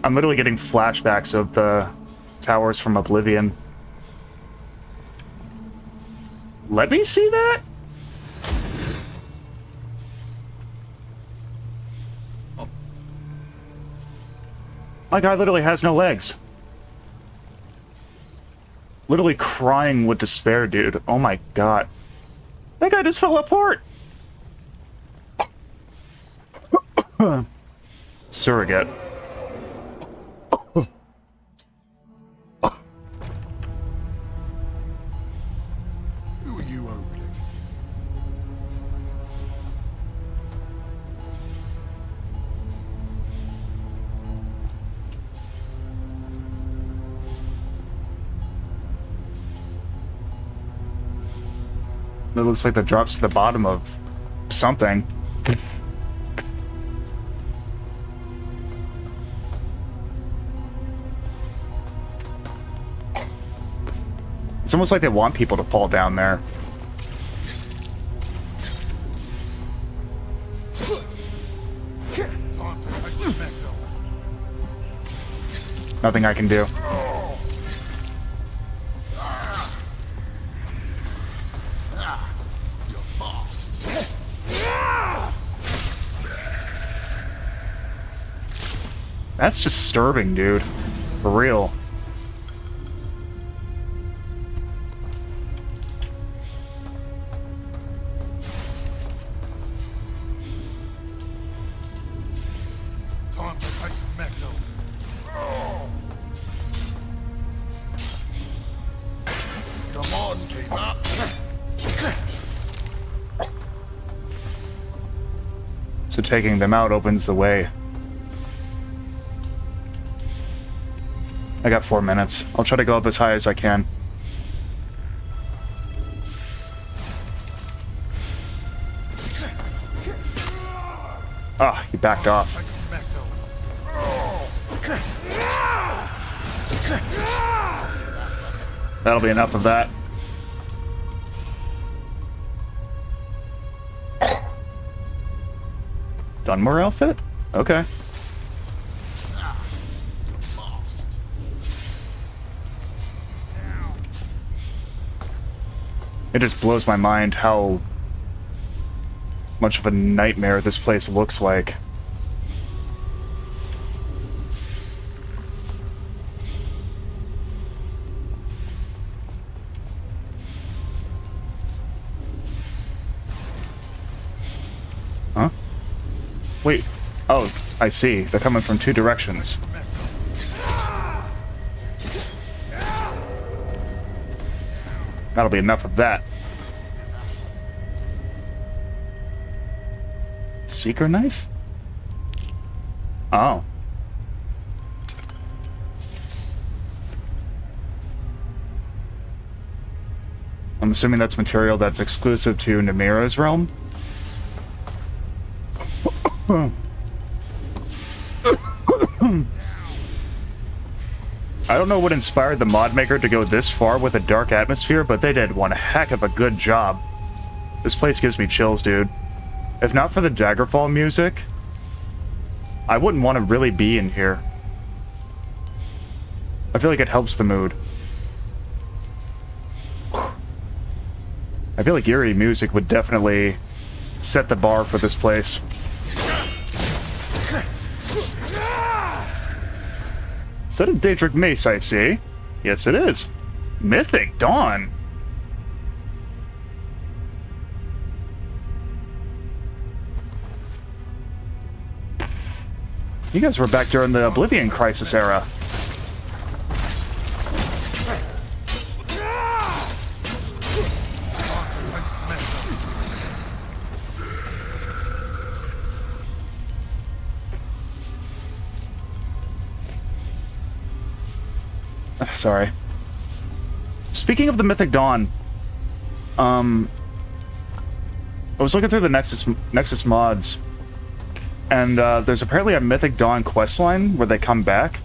I'm literally getting flashbacks of the towers from Oblivion. Let me see that? My guy literally has no legs. Literally crying with despair, dude. Oh my god. That guy just fell apart! Surrogate. Who are you opening? It looks like that drops to the bottom of something. It's almost like they want people to fall down there. Nothing I can do. That's disturbing, dude. For real. Time to take some metal. Come on, keep up. So taking them out opens the way. I got 4 minutes. I'll try to go up as high as I can. Ah, he backed off. That'll be enough of that. Dunmore outfit? Okay. It just blows my mind how much of a nightmare this place looks like. Huh? Wait. Oh, I see. They're coming from 2 directions. That'll be enough of that. Seeker knife? Oh. I'm assuming that's material that's exclusive to Namira's realm? I don't know what inspired the mod maker to go this far with a dark atmosphere, but they did one heck of a good job. This place gives me chills, dude. If not for the Daggerfall music, I wouldn't want to really be in here. I feel like it helps the mood. I feel like eerie music would definitely set the bar for this place. Is that a Daedric mace I see? Yes, it is. Mythic Dawn. You guys were back during the Oblivion Crisis era. Sorry. Speaking of the Mythic Dawn, I was looking through the Nexus mods, and there's apparently a Mythic Dawn questline where they come back.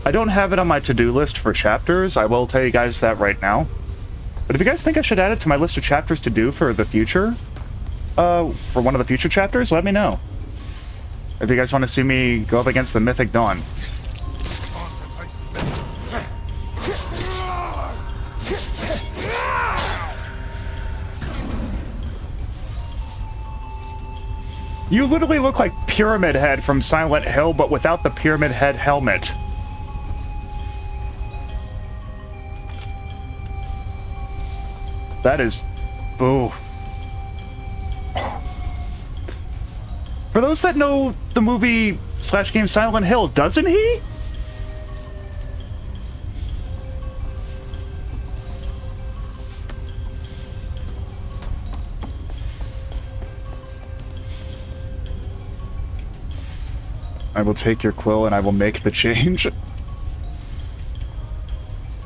I don't have it on my to-do list for chapters, I will tell you guys that right now. But if you guys think I should add it to my list of chapters to do for the future, for one of the future chapters, let me know. If you guys want to see me go up against the Mythic Dawn. You literally look like Pyramid Head from Silent Hill, but without the Pyramid Head helmet. That is... Boo. For those that know the movie / game Silent Hill, doesn't he? I will take your quill and I will make the change. I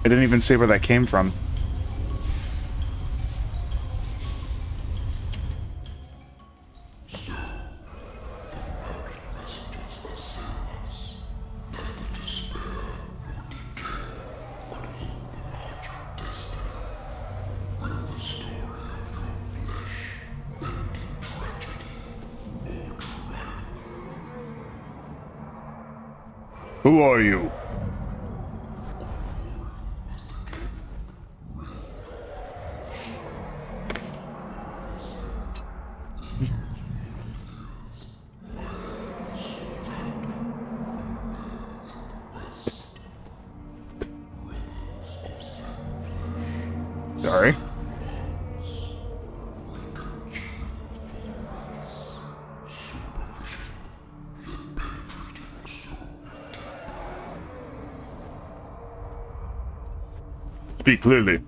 didn't even see where that came from. Who are you? Sorry. Speak clearly.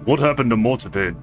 What happened to Mortipede?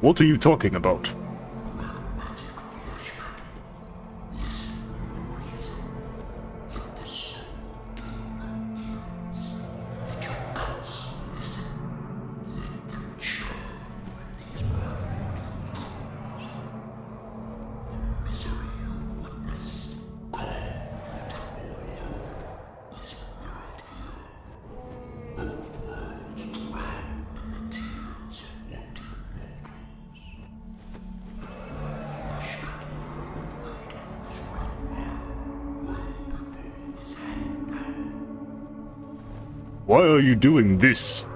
What are you talking about? Why are you doing this?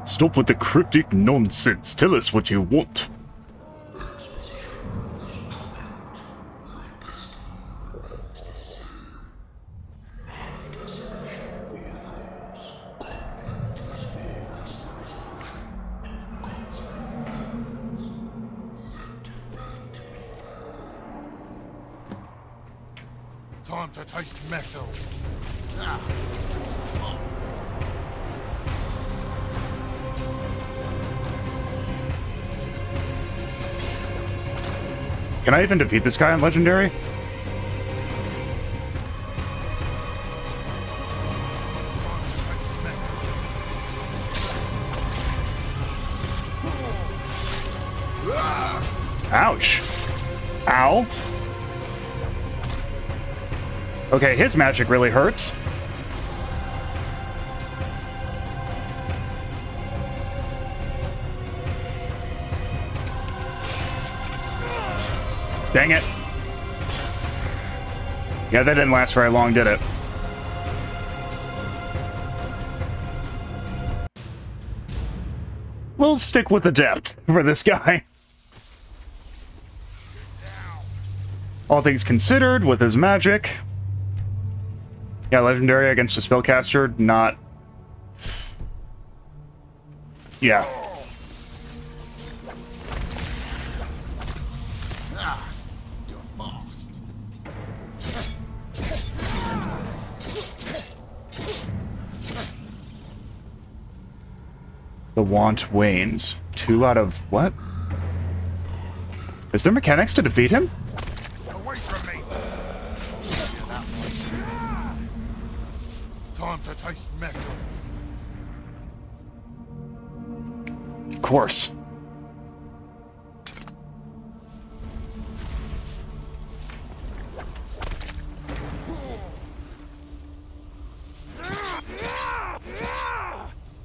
Stop with the cryptic nonsense. Tell us what you want. Time to taste metal. Can I even defeat this guy on Legendary? Ouch. Ow. Okay, his magic really hurts. Dang it. Yeah, that didn't last very long, did it? We'll stick with the depth for this guy. All things considered, with his magic... Yeah, legendary against a spellcaster, not... Yeah. The want wanes. 2 out of what? Is there mechanics to defeat him? Away from me! Time to taste metal. Of course.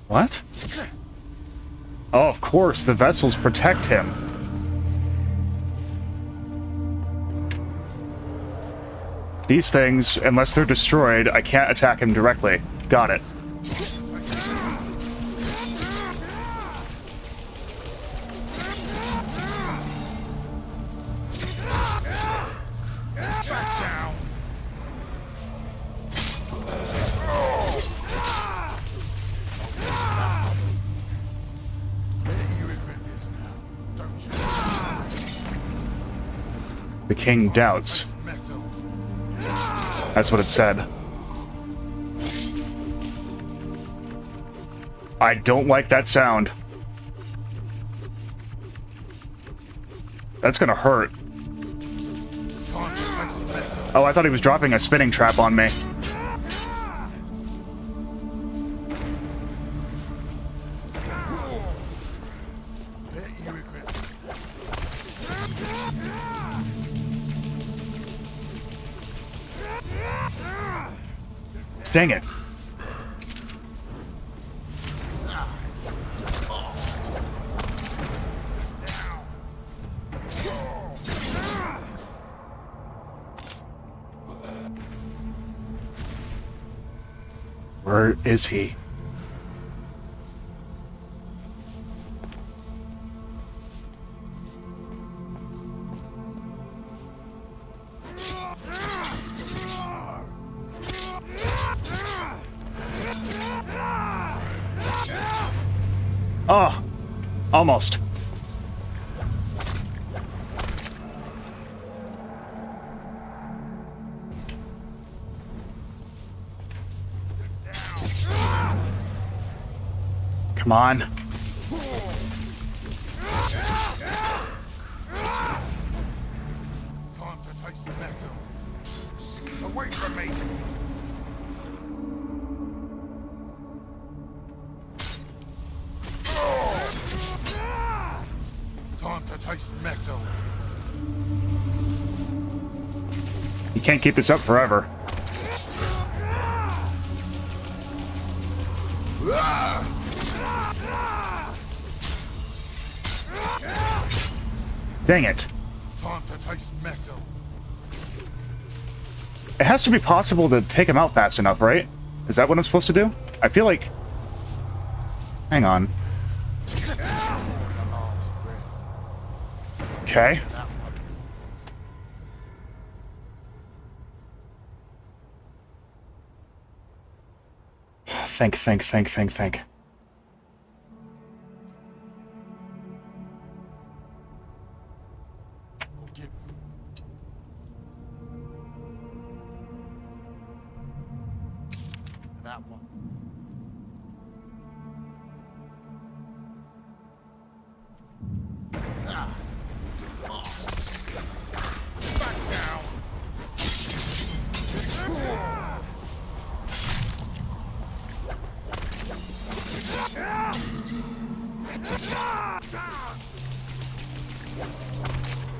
What? Oh, of course, the vessels protect him. These things, unless they're destroyed, I can't attack him directly. Got it. The king doubts. That's what it said. I don't like that sound. That's gonna hurt. Oh, I thought he was dropping a spinning trap on me. Dang it. Where is he? Oh, almost. Come on. Time to taste the metal. Away from me. Time to taste metal. You can't keep this up forever. Dang it. Time to taste metal. It has to be possible to take him out fast enough, right? Is that what I'm supposed to do? I feel like... Hang on. Okay. Think. That one. Back down.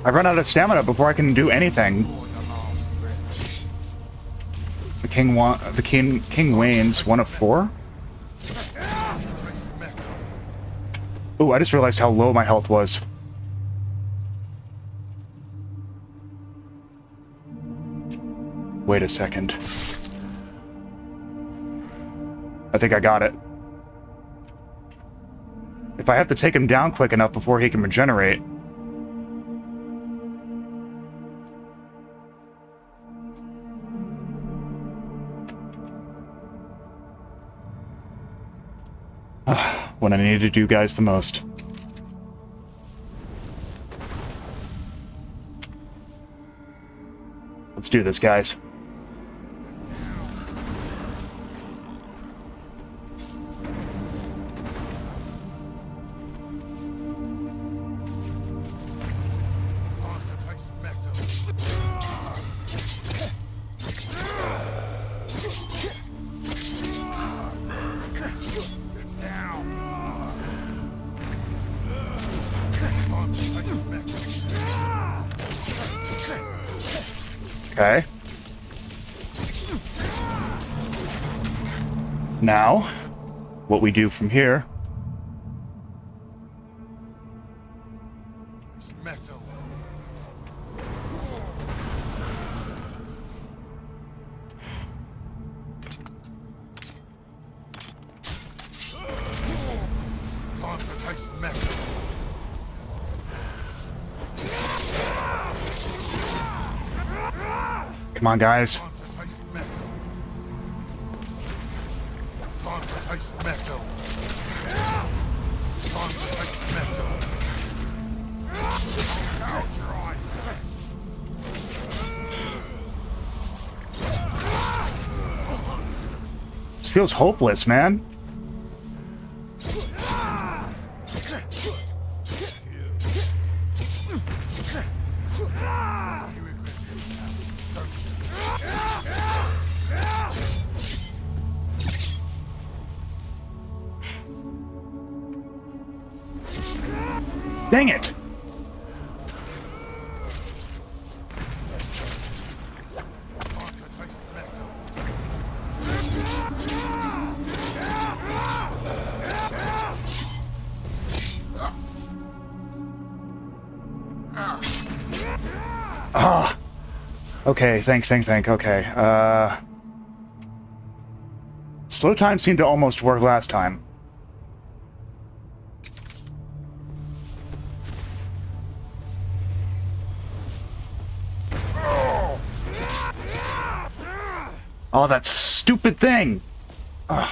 I run out of stamina before I can do anything. The king wanes 1 of 4. Oh, I just realized how low my health was. Wait a second. I think I got it. If I have to take him down quick enough before he can regenerate. When I needed you guys the most. Let's do this, guys. Okay. Now, what we do from here. Metal. Time to taste metal. Come on, guys. Time to taste metal. Time to taste metal. Time to taste metal. Out your eyes. This feels hopeless, man. Dang it! Ah! Okay, think, okay. Slow time seemed to almost work last time. Oh, that stupid thing! Ugh.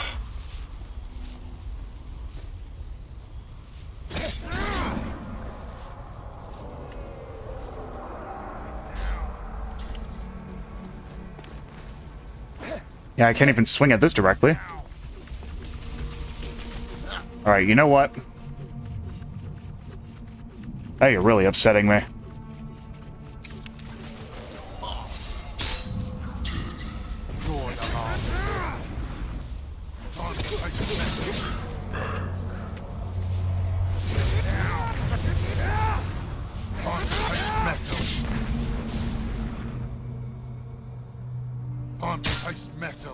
Yeah, I can't even swing at this directly. Alright, you know what? Now you're really upsetting me. Time to taste metal. Time to taste metal.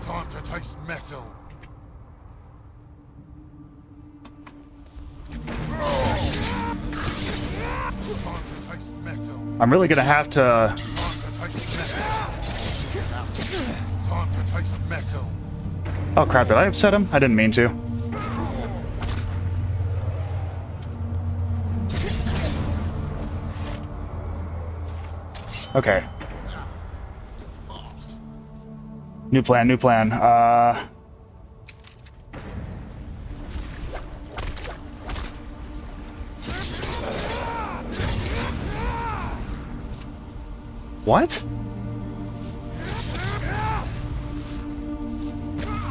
Time to taste metal. Time to taste metal. I'm really gonna have to... Time to taste metal. Time to taste metal. Oh crap, did I upset him? I didn't mean to. Okay. New plan. What?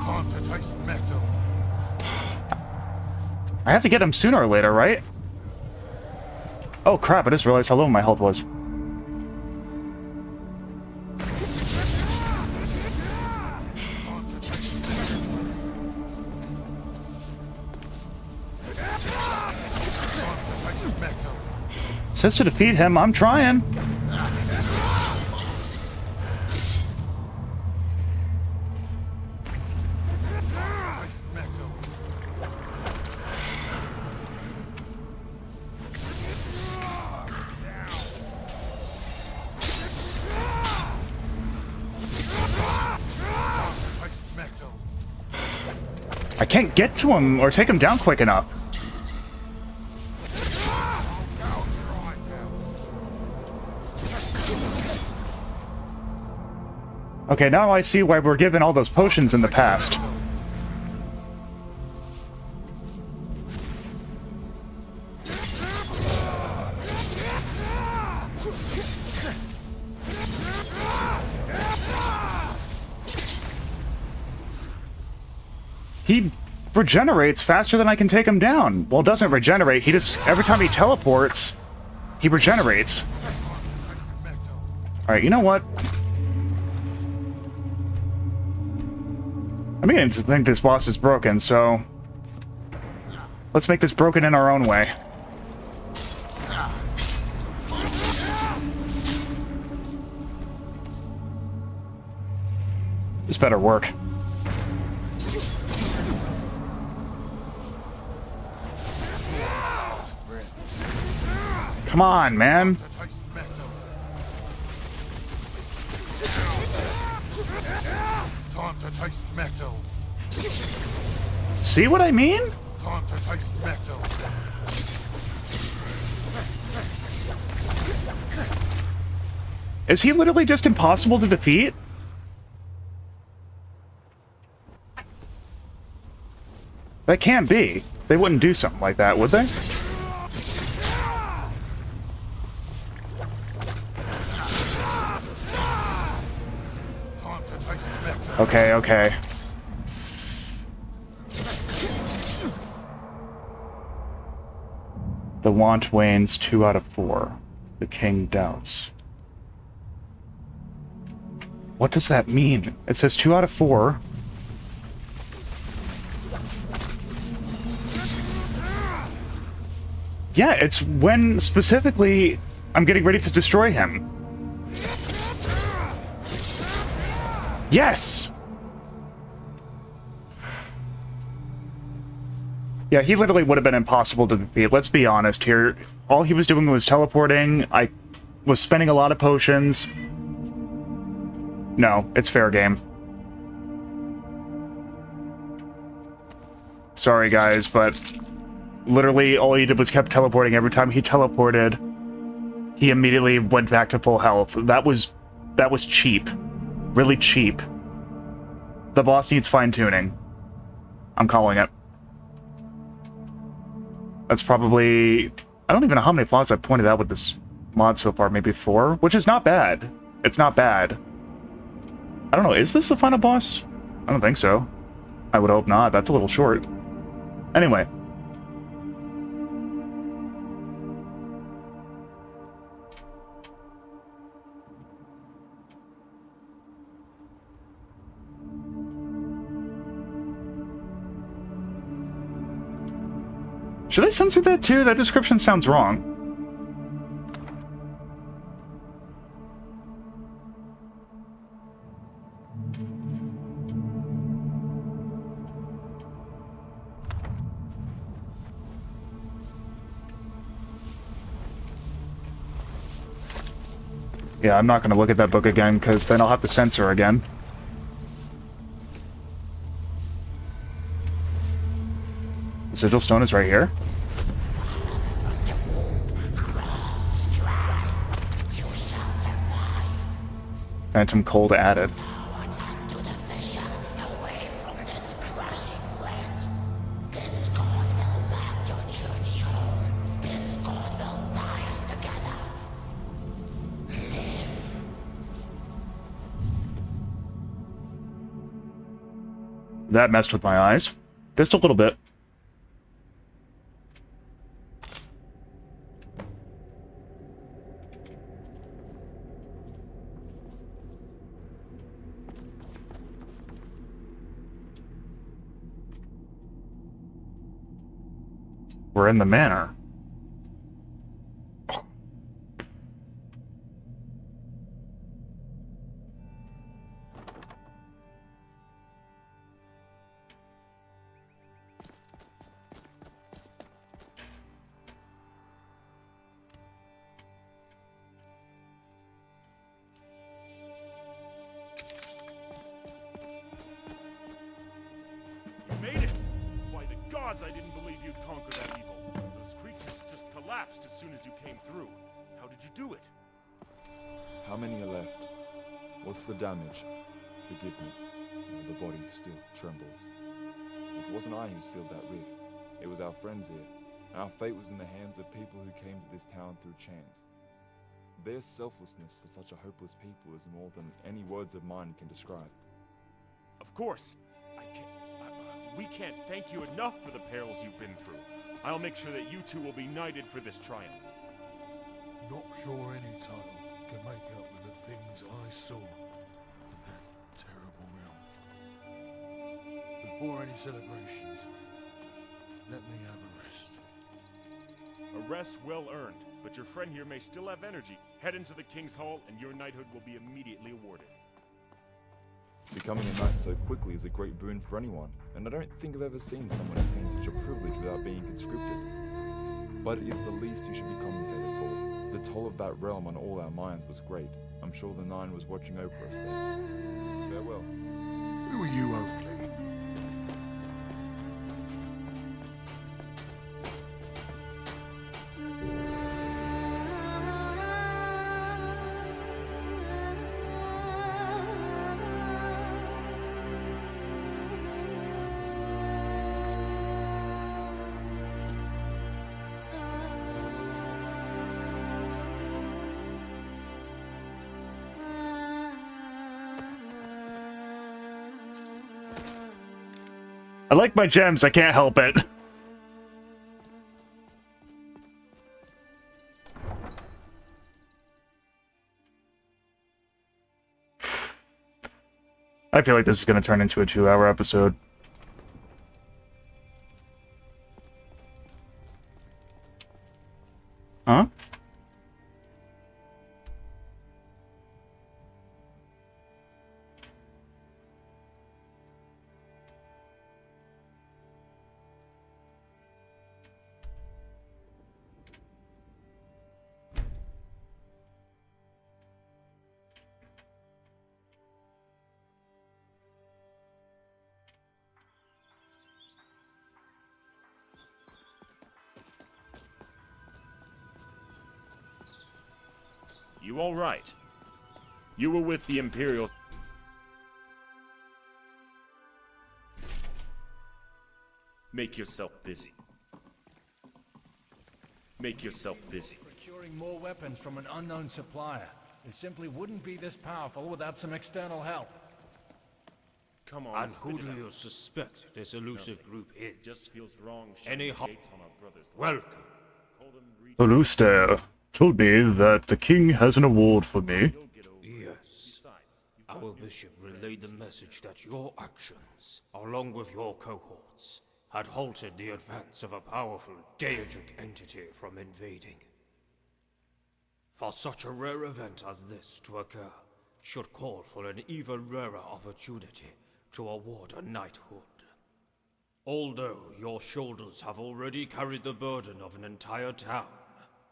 Time to taste metal. I have to get him sooner or later, right? Oh crap, I just realized how low my health was. It says to defeat him, I'm trying. I can't get to him or take him down quick enough. Okay, now I see why we're given all those potions in the past. He regenerates faster than I can take him down. Well, it doesn't regenerate. He just, every time he teleports, he regenerates. Alright, you know what? I'm beginning to think this boss is broken, so let's make this broken in our own way. This better work. Come on, man. Time to taste metal. See what I mean? Time to taste metal. Is he literally just impossible to defeat? That can't be. They wouldn't do something like that, would they? Okay, okay. The want wanes 2 out of 4. The king doubts. What does that mean? It says 2 out of 4. Yeah, it's when specifically I'm getting ready to destroy him. Yes! Yeah, he literally would have been impossible to defeat. Let's be honest here. All he was doing was teleporting. I was spending a lot of potions. No, it's fair game. Sorry, guys, but literally all he did was kept teleporting. Every time he teleported, he immediately went back to full health. That was cheap. Really cheap. The boss needs fine-tuning. I'm calling it. That's probably... I don't even know how many flaws I've pointed out with this mod so far. Maybe 4? Which is not bad. It's not bad. I don't know, is this the final boss? I don't think so. I would hope not. That's a little short. Anyway. Should I censor that too? That description sounds wrong. Yeah, I'm not going to look at that book again, because then I'll have to censor again. The sigil stone is right here. Phantom cold added. That messed with my eyes. Just a little bit. We're in the manor. You made it! gods, I didn't believe you'd conquer that evil. Those creatures just collapsed as soon as you came through. How did you do it? How many are left? What's the damage? Forgive me. The body still trembles. It wasn't I who sealed that rift. It was our friends here. And our fate was in the hands of people who came to this town through chance. Their selflessness for such a hopeless people is more than any words of mine can describe. Of course. We can't thank you enough for the perils you've been through. I'll make sure that you two will be knighted for this triumph. Not sure any title can make up for the things I saw in that terrible realm. Before any celebrations, let me have a rest. A rest well earned, but your friend here may still have energy. Head into the King's Hall, and your knighthood will be immediately awarded. Becoming a knight so quickly is a great boon for anyone, and I don't think I've ever seen someone attain such a privilege without being conscripted. But it is the least you should be compensated for. The toll of that realm on all our minds was great. I'm sure the Nine was watching over us there. Farewell. Who are you, Oakley? I like my gems, I can't help it. I feel like this is going to turn into a 2-hour episode. Huh? You all right? You were with the Imperial... Make yourself busy. Make yourself busy. Procuring more weapons from an unknown supplier. It simply wouldn't be this powerful without some external help. Come on. And who do you suspect this elusive group is? Just feels wrong. Any on our brothers. Welcome. Oluster told me that the king has an award for me. Yes. Our bishop relayed the message that your actions, along with your cohorts, had halted the advance of a powerful deitric entity from invading. For such a rare event as this to occur, should call for an even rarer opportunity to award a knighthood. Although your shoulders have already carried the burden of an entire town,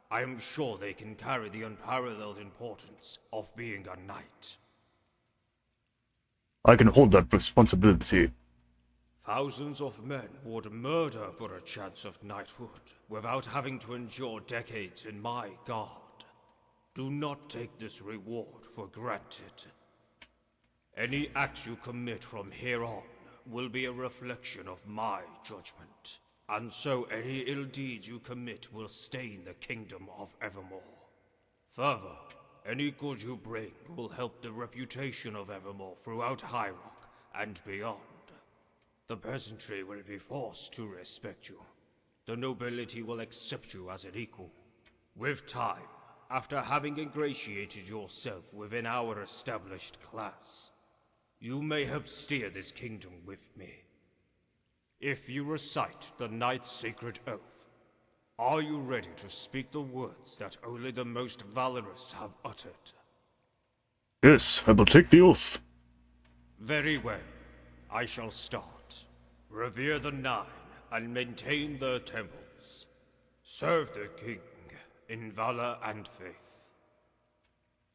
I am sure they can carry the unparalleled importance of being a knight. I can hold that responsibility. Thousands of men would murder for a chance of knighthood without having to endure decades in my guard. Do not take this reward for granted. Any act you commit from here on will be a reflection of my judgment. And so any ill deeds you commit will stain the kingdom of Evermore. Further, any good you bring will help the reputation of Evermore throughout High Rock and beyond. The peasantry will be forced to respect you. The nobility will accept you as an equal. With time, after having ingratiated yourself within our established class, you may help steer this kingdom with me. If you recite the Knight's Sacred Oath, are you ready to speak the words that only the most valorous have uttered? Yes, I will take the oath. Very well. I shall start. Revere the Nine and maintain their temples. Serve the King in valor and faith.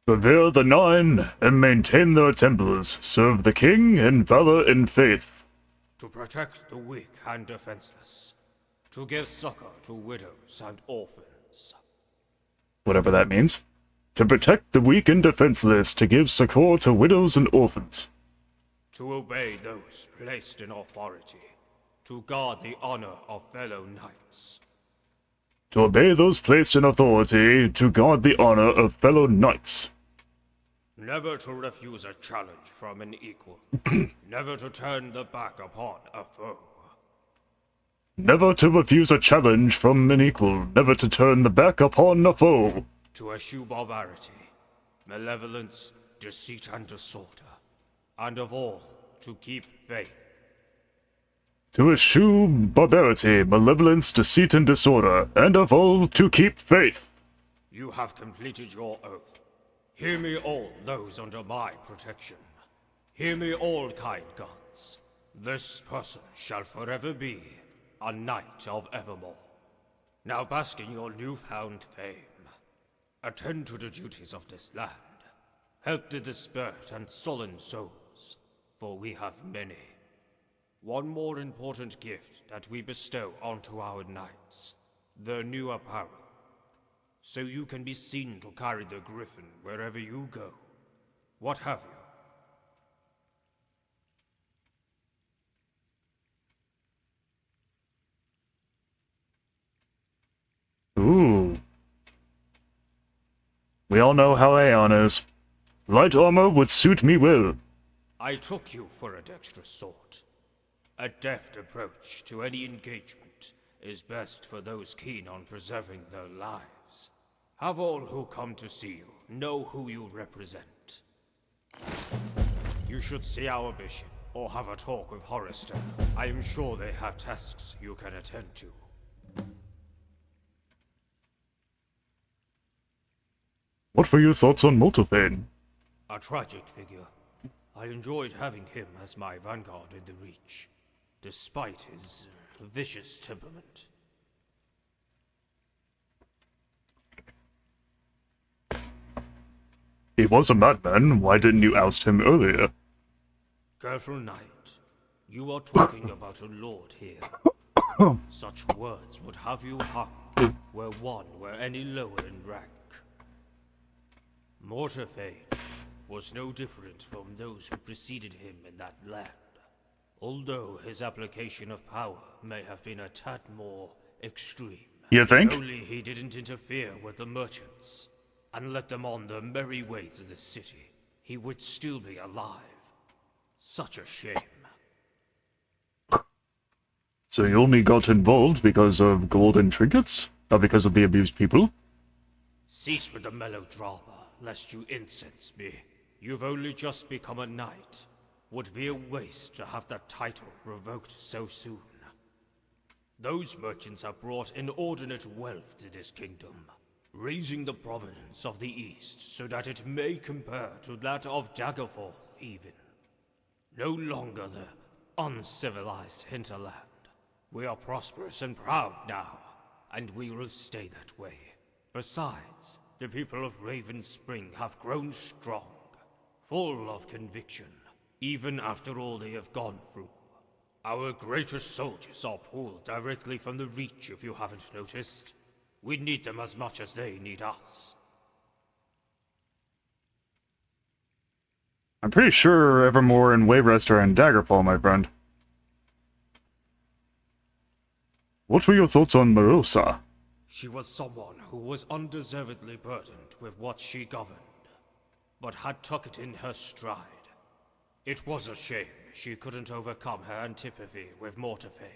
Revere the Nine and maintain their temples. Serve the king in valor and faith. To protect the weak and defenseless. to give succor to widows and orphans. Whatever that means. To protect the weak and defenseless, to give succor to widows and orphans. To obey those placed in authority, to guard the honor of fellow knights. To obey those placed in authority, to guard the honor of fellow knights. Never to refuse a challenge from an equal. Never to turn the back upon a foe. Never to refuse a challenge from an equal. Never to turn the back upon a foe. To eschew barbarity, malevolence, deceit, and disorder. And of all, to keep faith. To eschew barbarity, malevolence, deceit, and disorder, and of all, to keep faith. You have completed your oath. Hear me all, those under my protection. Hear me all, kind gods. This person shall forever be a knight of Evermore. Now bask in your newfound fame. Attend to the duties of this land. Help the dispersed and sullen souls, for we have many. One more important gift that we bestow onto our knights, the new apparel. So you can be seen to carry the griffin wherever you go. What have you? Ooh. We all know how Aeon is. Light armor would suit me well. I took you for a dexterous sword. A deft approach to any engagement is best for those keen on preserving their lives. Have all who come to see you know who you represent. You should see our bishop, or have a talk with Hollister. I am sure they have tasks you can attend to. What were your thoughts on Multofane? A tragic figure. I enjoyed having him as my vanguard in the Reach, despite his vicious temperament. He was a madman. Why didn't you oust him earlier? Careful, knight. You are talking about a lord here. Such words would have you hung, where one were any lower in rank. Mortarfane was no different from those who preceded him in that land. Although his application of power may have been a tad more extreme. You think? Only he didn't interfere with the merchants and let them on their merry way to the city, he would still be alive. Such a shame. So you only got involved because of gold and trinkets? Or because of the abused people? Cease with the melodrama, lest you incense me. You've only just become a knight. Would be a waste to have that title revoked so soon. Those merchants have brought inordinate wealth to this kingdom, raising the prominence of the East so that it may compare to that of Daggerfall, even. No longer the uncivilized hinterland. We are prosperous and proud now, and we will stay that way. Besides, the people of Raven Spring have grown strong, full of conviction, even after all they have gone through. Our greatest soldiers are pulled directly from the Reach, if you haven't noticed. We need them as much as they need us. I'm pretty sure Evermore and Wayrest are in Daggerfall, my friend. What were your thoughts on Marosa? She was someone who was undeservedly burdened with what she governed, but had took it in her stride. It was a shame she couldn't overcome her antipathy with Mortarfane.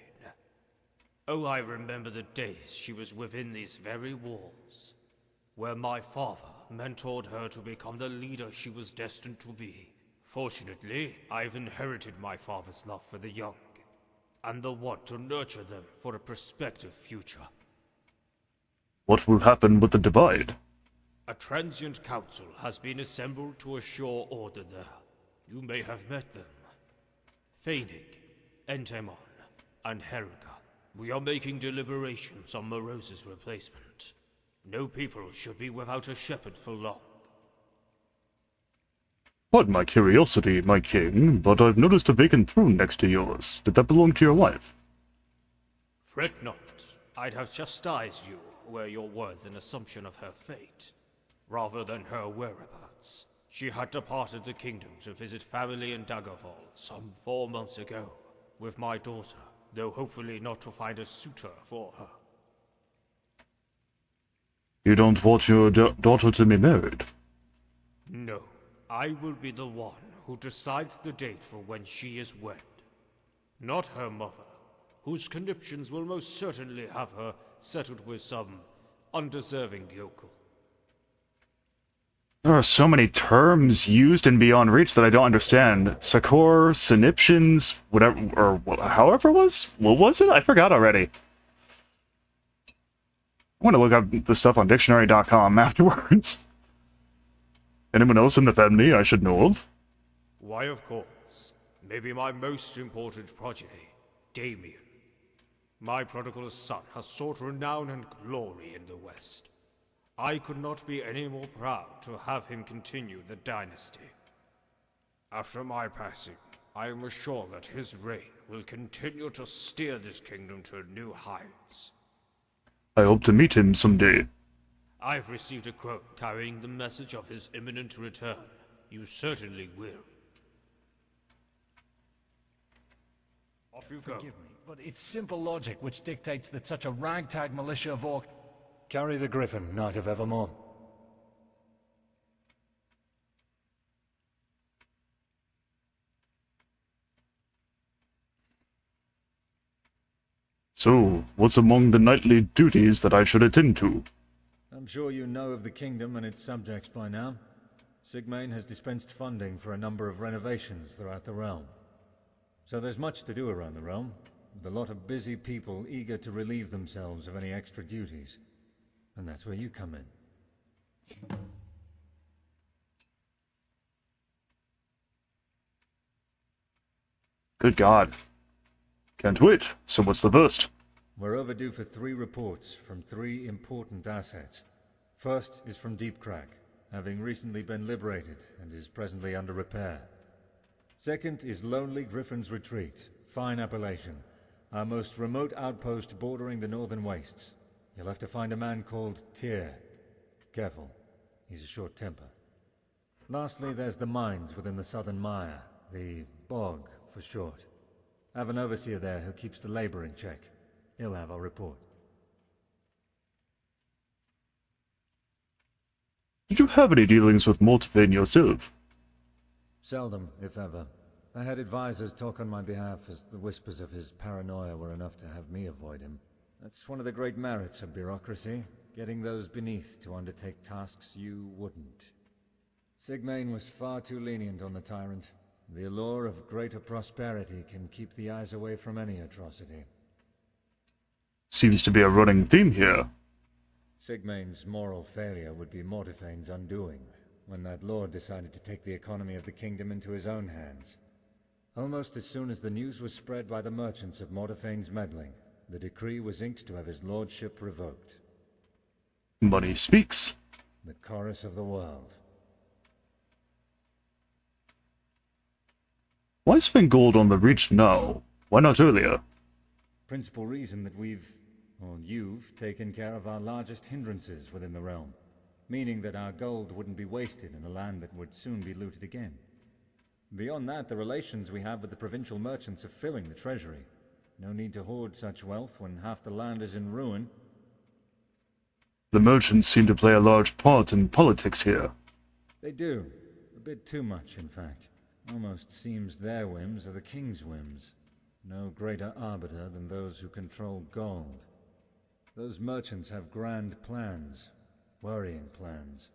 Oh, I remember the days she was within these very walls, where my father mentored her to become the leader she was destined to be. Fortunately, I've inherited my father's love for the young, and the want to nurture them for a prospective future. What will happen with the Divide? A transient council has been assembled to assure order there. You may have met them. Phoenix, Entemon, and Helga. We are making deliberations on Morose's replacement. No people should be without a shepherd for long. Pardon my curiosity, my king, but I've noticed a vacant throne next to yours. Did that belong to your wife? Fret not. I'd have chastised you were your words an assumption of her fate, rather than her whereabouts. She had departed the kingdom to visit family in Daggerfall some 4 months ago, with my daughter, though hopefully not to find a suitor for her. You don't want your daughter to be married? No, I will be the one who decides the date for when she is wed. Not her mother, whose conniptions will most certainly have her settled with some undeserving yokel. There are so many terms used in Beyond Reach that I don't understand. Sakor, Syniptions, whatever, or however it was? What was it? I forgot already. I want to look up the stuff on dictionary.com afterwards. Anyone else in the family I should know of? Why, of course. Maybe my most important progeny, Damien. My prodigal son has sought renown and glory in the West. I could not be any more proud to have him continue the dynasty. After my passing, I am assured that his reign will continue to steer this kingdom to new heights. I hope to meet him someday. I've received a quote carrying the message of his imminent return. You certainly will. Off you go. Forgive me, but it's simple logic which dictates that such a ragtag militia of orcs... Carry the Griffin, Knight of Evermore. So, what's among the knightly duties that I should attend to? I'm sure you know of the kingdom and its subjects by now. Sigmane has dispensed funding for a number of renovations throughout the realm. So there's much to do around the realm, with a lot of busy people eager to relieve themselves of any extra duties. And that's where you come in. Good God. Can't wait. So what's the first? We're overdue for 3 reports from 3 important assets. First is from Deepcrag, having recently been liberated and is presently under repair. Second is Lonely Griffin's Retreat, fine appellation, our most remote outpost bordering the northern wastes. You'll have to find a man called Tyr. Careful, he's a short temper. Lastly, there's the mines within the southern mire, the bog for short. I have an overseer there who keeps the labor in check. He'll have our report. Did you have any dealings with Mortvain yourself? Seldom, if ever. I had advisors talk on my behalf as the whispers of his paranoia were enough to have me avoid him. That's one of the great merits of bureaucracy, getting those beneath to undertake tasks you wouldn't. Sigmane was far too lenient on the tyrant. The allure of greater prosperity can keep the eyes away from any atrocity. Seems to be a running theme here. Sigmane's moral failure would be Mortvain's undoing, when that lord decided to take the economy of the kingdom into his own hands. Almost as soon as the news was spread by the merchants of Mortvain's meddling, the decree was inked to have his lordship revoked. Money speaks. The chorus of the world. Why spend gold on the Reach now? Why not earlier? Principal reason that you've taken care of our largest hindrances within the realm, meaning that our gold wouldn't be wasted in a land that would soon be looted again. Beyond that, the relations we have with the provincial merchants are filling the treasury. No need to hoard such wealth when half the land is in ruin. The merchants seem to play a large part in politics here. They do. A bit too much, in fact. Almost seems their whims are the king's whims. No greater arbiter than those who control gold. Those merchants have grand plans, worrying plans,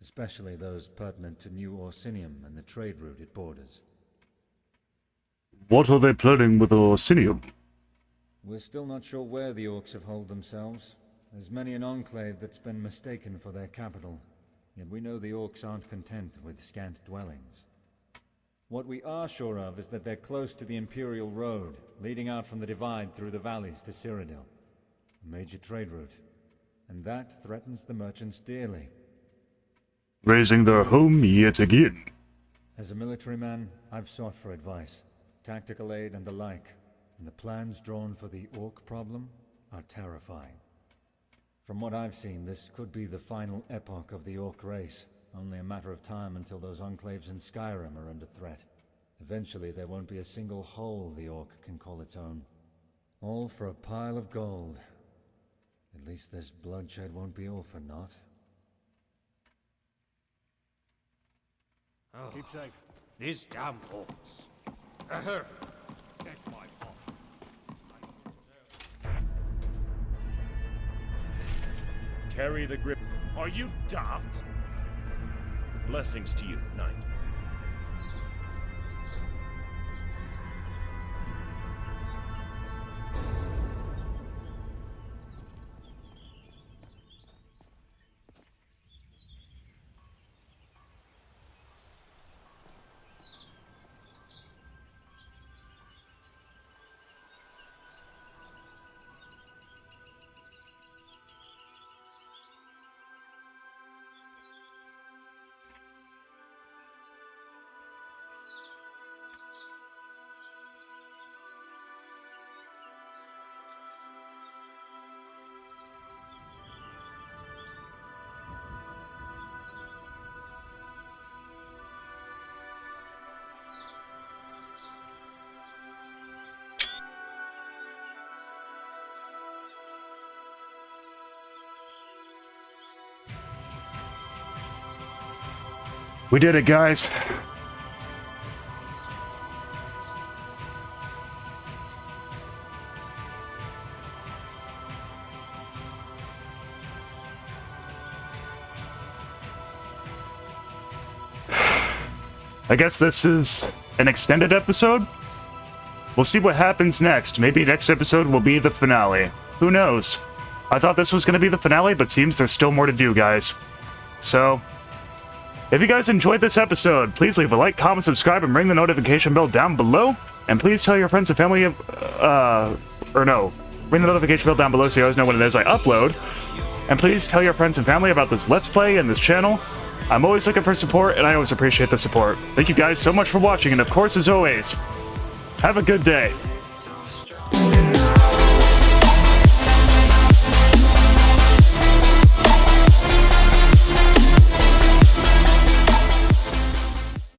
especially those pertinent to New Orsinium and the trade route it borders. What are they planning with Orsinium? We're still not sure where the orcs have holed themselves. There's many an enclave that's been mistaken for their capital, yet we know the orcs aren't content with scant dwellings. What we are sure of is that they're close to the Imperial Road, leading out from the Divide through the valleys to Cyrodiil. A major trade route. And that threatens the merchants dearly. Raising their home yet again. As a military man, I've sought for advice, tactical aid and the like. And the plans drawn for the orc problem, are terrifying. From what I've seen, this could be the final epoch of the Orc race. Only a matter of time until those enclaves in Skyrim are under threat. Eventually, there won't be a single hole the Orc can call its own. All for a pile of gold. At least this bloodshed won't be all for naught. Oh, Keep safe. these damn orcs. Get my paw. Carry the grip. Are you daft? Blessings to you, knight. We did it, guys. I guess this is an extended episode. We'll see what happens next. Maybe next episode will be the finale. Who knows? I thought this was going to be the finale, but seems there's still more to do, guys. So, if you guys enjoyed this episode, please leave a like, comment, subscribe, and ring the notification bell down below. And please tell your friends and family, ring the notification bell down below so you always know when it is I upload. And please tell your friends and family about this Let's Play and this channel. I'm always looking for support, and I always appreciate the support. Thank you guys so much for watching, and of course, as always, have a good day.